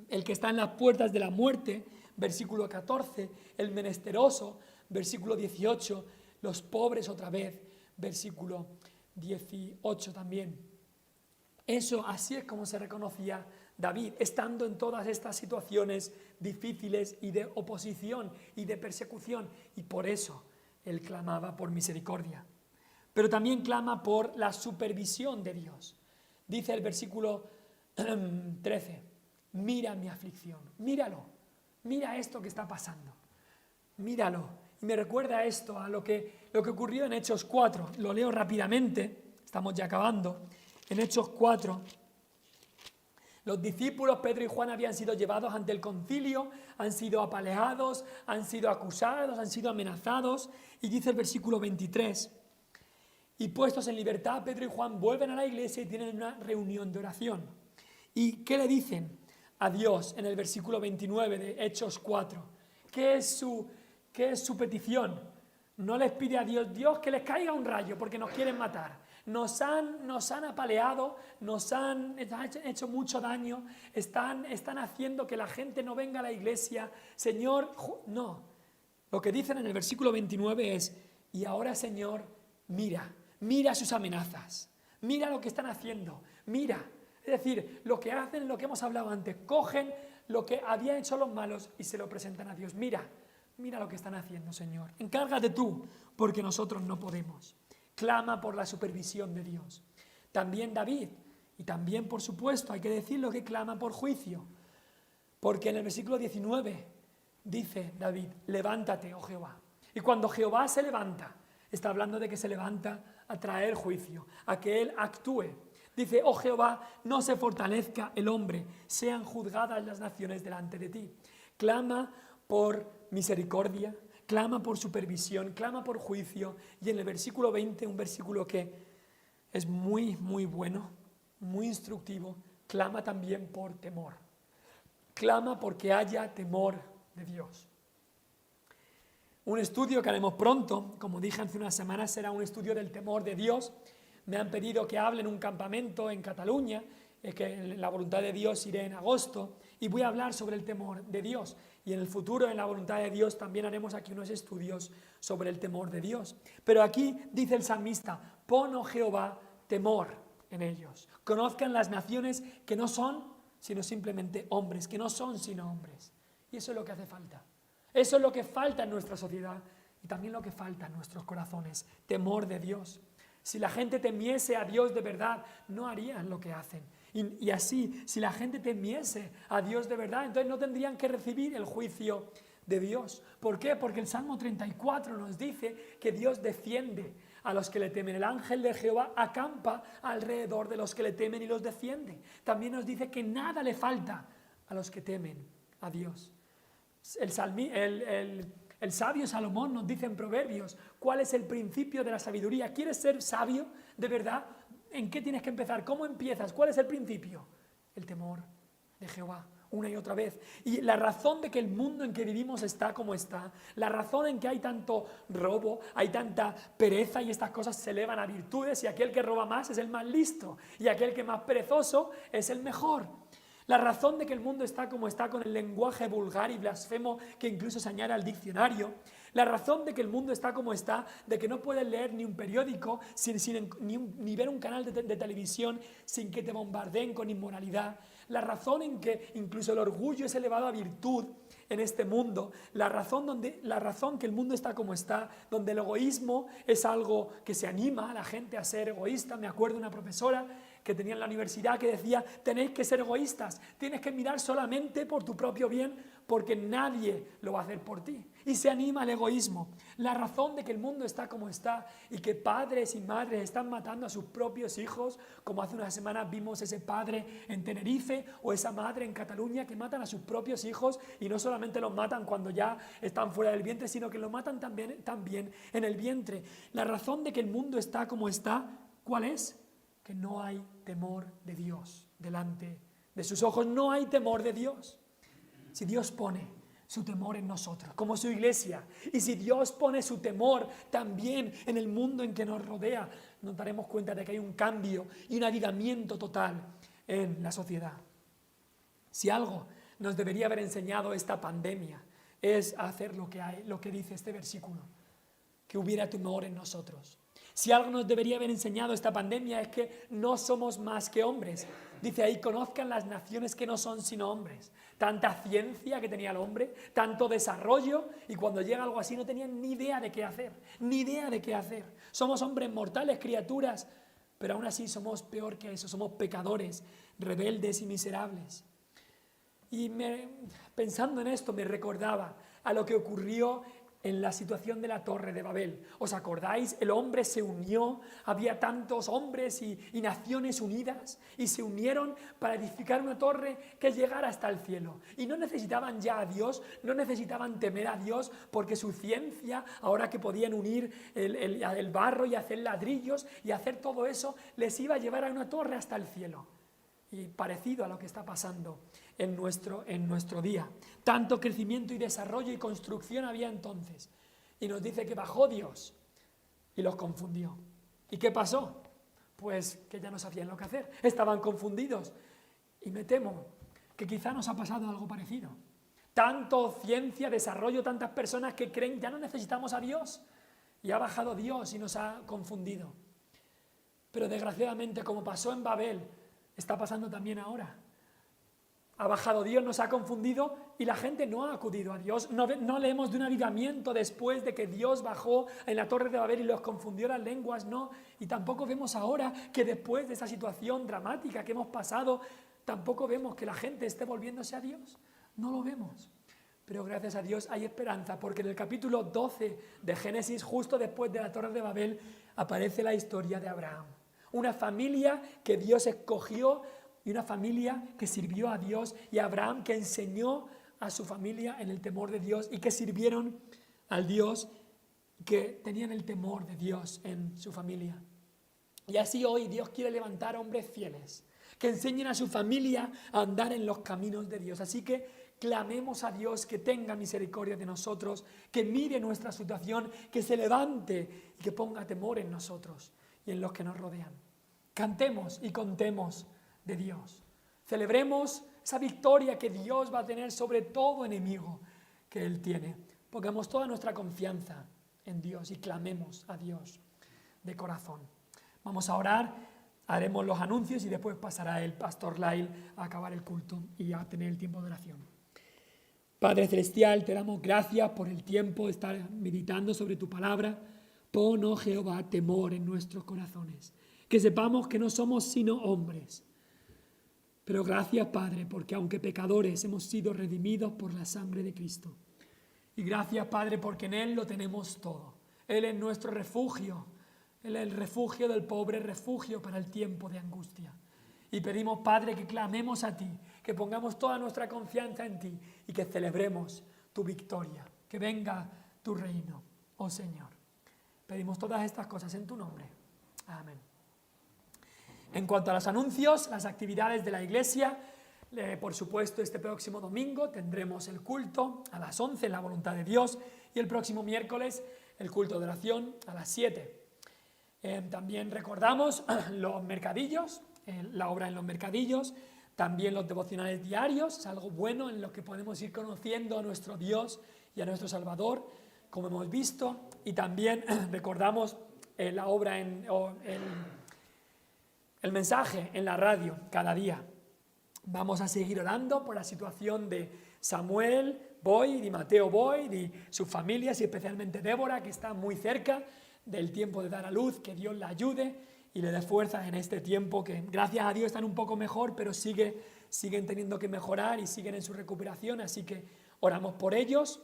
el que está en las puertas de la muerte, versículo 14, el menesteroso, versículo 18, los pobres otra vez, versículo 18 también. Eso, así es como se reconocía David, estando en todas estas situaciones difíciles y de oposición y de persecución, y por eso él clamaba por misericordia. Pero también clama por la supervisión de Dios. Dice el versículo 13, mira mi aflicción, míralo, mira esto que está pasando, míralo. Y me recuerda esto a lo que ocurrió en Hechos 4, lo leo rápidamente, estamos ya acabando. En Hechos 4, los discípulos Pedro y Juan habían sido llevados ante el concilio, han sido apaleados, han sido acusados, han sido amenazados, y dice el versículo 23, y puestos en libertad, Pedro y Juan vuelven a la iglesia y tienen una reunión de oración. ¿Y qué le dicen a Dios en el versículo 29 de Hechos 4? ¿Qué es su petición? No les pide a Dios que les caiga un rayo porque nos quieren matar. Nos han apaleado, nos han hecho mucho daño, están haciendo que la gente no venga a la iglesia. Señor, no. Lo que dicen en el versículo 29 es, y ahora Señor, mira sus amenazas, mira lo que están haciendo, mira. Es decir, lo que hacen es lo que hemos hablado antes, cogen lo que habían hecho los malos y se lo presentan a Dios. Mira lo que están haciendo, Señor. Encárgate tú, porque nosotros no podemos. Clama por la supervisión de Dios. También David, y también por supuesto hay que decirlo, que clama por juicio. Porque en el versículo 19 dice David, levántate, oh Jehová. Y cuando Jehová se levanta, está hablando de que se levanta a traer juicio, a que Él actúe. Dice, oh Jehová, no se fortalezca el hombre, sean juzgadas las naciones delante de ti. Clama por misericordia, clama por supervisión, clama por juicio. Y en el versículo 20, un versículo que es muy, muy bueno, muy instructivo, clama también por temor. Clama porque haya temor de Dios. Un estudio que haremos pronto, como dije hace unas semanas, será un estudio del temor de Dios. Me han pedido que hable en un campamento en Cataluña, que en la voluntad de Dios iré en agosto, y voy a hablar sobre el temor de Dios. Y en el futuro, en la voluntad de Dios, también haremos aquí unos estudios sobre el temor de Dios. Pero aquí dice el salmista, pon, oh Jehová, temor en ellos. Conozcan las naciones que no son, sino simplemente hombres, que no son sino hombres. Y eso es lo que hace falta. Eso es lo que falta en nuestra sociedad y también lo que falta en nuestros corazones, temor de Dios. Si la gente temiese a Dios de verdad, no harían lo que hacen. Y así, si la gente temiese a Dios de verdad, entonces no tendrían que recibir el juicio de Dios. ¿Por qué? Porque el Salmo 34 nos dice que Dios defiende a los que le temen. El ángel de Jehová acampa alrededor de los que le temen y los defiende. También nos dice que nada le falta a los que temen a Dios. El sabio Salomón nos dice en Proverbios cuál es el principio de la sabiduría. ¿Quieres ser sabio de verdad? ¿En qué tienes que empezar? ¿Cómo empiezas? ¿Cuál es el principio? El temor de Jehová, una y otra vez. Y la razón de que el mundo en que vivimos está como está, la razón en que hay tanto robo, hay tanta pereza y estas cosas se elevan a virtudes, y aquel que roba más es el más listo y aquel que más perezoso es el mejor. La razón de que el mundo está como está, con el lenguaje vulgar y blasfemo que incluso se añade al diccionario. La razón de que el mundo está como está, de que no puedes leer ni un periódico, ni ver un canal de televisión sin que te bombardeen con inmoralidad. La razón en que incluso el orgullo es elevado a virtud en este mundo. La razón que el mundo está como está, donde el egoísmo es algo que se anima a la gente a ser egoísta. Me acuerdo de una profesora que tenía en la universidad que decía, tenéis que ser egoístas, tienes que mirar solamente por tu propio bien porque nadie lo va a hacer por ti. Y se anima al egoísmo. La razón de que el mundo está como está y que padres y madres están matando a sus propios hijos, como hace unas semanas vimos ese padre en Tenerife o esa madre en Cataluña que matan a sus propios hijos, y no solamente los matan cuando ya están fuera del vientre, sino que los matan también en el vientre. La razón de que el mundo está como está, ¿cuál es? Que no hay temor de Dios delante de sus ojos. No hay temor de Dios. Si Dios pone su temor en nosotros, como su iglesia, y si Dios pone su temor también en el mundo en que nos rodea, nos daremos cuenta de que hay un cambio y un avivamiento total en la sociedad. Si algo nos debería haber enseñado esta pandemia es hacer lo que dice este versículo, que hubiera temor en nosotros. Si algo nos debería haber enseñado esta pandemia es que no somos más que hombres. Dice ahí, conozcan las naciones que no son sino hombres. Tanta ciencia que tenía el hombre, tanto desarrollo, y cuando llega algo así no tenían ni idea de qué hacer, ni idea de qué hacer. Somos hombres mortales, criaturas, pero aún así somos peor que eso, somos pecadores, rebeldes y miserables. Y pensando en esto me recordaba a lo que ocurrió en la situación de la Torre de Babel. ¿Os acordáis? El hombre se unió, había tantos hombres y naciones unidas, y se unieron para edificar una torre que llegara hasta el cielo. Y no necesitaban ya a Dios, no necesitaban temer a Dios, porque su ciencia, ahora que podían unir el barro y hacer ladrillos y hacer todo eso, les iba a llevar a una torre hasta el cielo. Y parecido a lo que está pasando en nuestro día. Tanto crecimiento y desarrollo y construcción había entonces. Y nos dice que bajó Dios y los confundió. ¿Y qué pasó? Pues que ya no sabían lo que hacer. Estaban confundidos. Y me temo que quizá nos ha pasado algo parecido. Tanto ciencia, desarrollo, tantas personas que creen ya no necesitamos a Dios. Y ha bajado Dios y nos ha confundido. Pero desgraciadamente, como pasó en Babel, está pasando también ahora. Ha bajado Dios, nos ha confundido y la gente no ha acudido a Dios. No leemos de un avivamiento después de que Dios bajó en la Torre de Babel y los confundió las lenguas, no. Y tampoco vemos ahora que después de esa situación dramática que hemos pasado, tampoco vemos que la gente esté volviéndose a Dios. No lo vemos. Pero gracias a Dios hay esperanza, porque en el capítulo 12 de Génesis, justo después de la Torre de Babel, aparece la historia de Abraham. Una familia que Dios escogió y una familia que sirvió a Dios, y Abraham que enseñó a su familia en el temor de Dios y que sirvieron al Dios, que tenían el temor de Dios en su familia. Y así hoy Dios quiere levantar hombres fieles que enseñen a su familia a andar en los caminos de Dios. Así que clamemos a Dios que tenga misericordia de nosotros, que mire nuestra situación, que se levante y que ponga temor en nosotros y en los que nos rodean. Cantemos y contemos de Dios. Celebremos esa victoria que Dios va a tener sobre todo enemigo que Él tiene. Pongamos toda nuestra confianza en Dios y clamemos a Dios de corazón. Vamos a orar, haremos los anuncios y después pasará el pastor Lyle a acabar el culto y a tener el tiempo de oración. Padre Celestial, te damos gracias por el tiempo de estar meditando sobre tu palabra. Pon, oh Jehová, temor en nuestros corazones, que sepamos que no somos sino hombres. Pero gracias, Padre, porque aunque pecadores hemos sido redimidos por la sangre de Cristo. Y gracias, Padre, porque en Él lo tenemos todo. Él es nuestro refugio. Él es el refugio del pobre, refugio para el tiempo de angustia. Y pedimos, Padre, que clamemos a ti, que pongamos toda nuestra confianza en ti y que celebremos tu victoria. Que venga tu reino, oh Señor. Pedimos todas estas cosas en tu nombre. Amén. En cuanto a los anuncios, las actividades de la iglesia, por supuesto este próximo domingo tendremos el culto a las 11 en la voluntad de Dios y el próximo miércoles el culto de oración a las 7. También recordamos los mercadillos, la obra en los mercadillos, también los devocionales diarios, es algo bueno en lo que podemos ir conociendo a nuestro Dios y a nuestro Salvador, como hemos visto, y también recordamos la obra el mensaje en la radio cada día. Vamos a seguir orando por la situación de Samuel Boyd y Mateo Boyd y sus familias, y especialmente Débora, que está muy cerca del tiempo de dar a luz. Que Dios la ayude y le dé fuerzas en este tiempo, que gracias a Dios están un poco mejor, pero siguen teniendo que mejorar y siguen en su recuperación, así que oramos por ellos.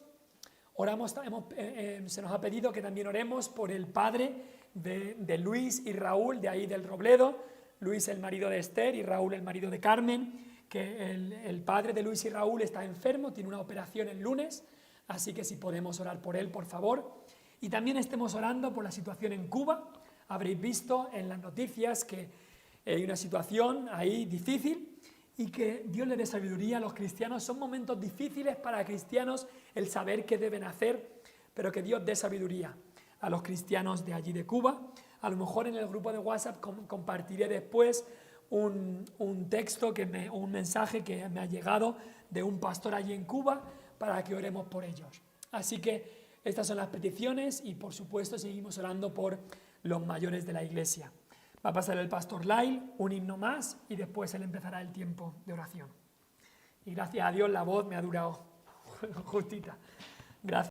Se nos ha pedido que también oremos por el padre de Luis y Raúl, de ahí del Robledo. Luis, el marido de Esther, y Raúl, el marido de Carmen, que el padre de Luis y Raúl está enfermo, tiene una operación el lunes, así que si podemos orar por él, por favor. Y también estemos orando por la situación en Cuba. Habréis visto en las noticias que hay una situación ahí difícil y que Dios le dé sabiduría a los cristianos. Son momentos difíciles para cristianos el saber qué deben hacer, pero que Dios dé sabiduría a los cristianos de allí de Cuba. A lo mejor en el grupo de WhatsApp compartiré después un mensaje que me ha llegado de un pastor allí en Cuba para que oremos por ellos. Así que estas son las peticiones y por supuesto seguimos orando por los mayores de la iglesia. Va a pasar el pastor Lyle, un himno más, y después él empezará el tiempo de oración. Y gracias a Dios la voz me ha durado justita. Gracias.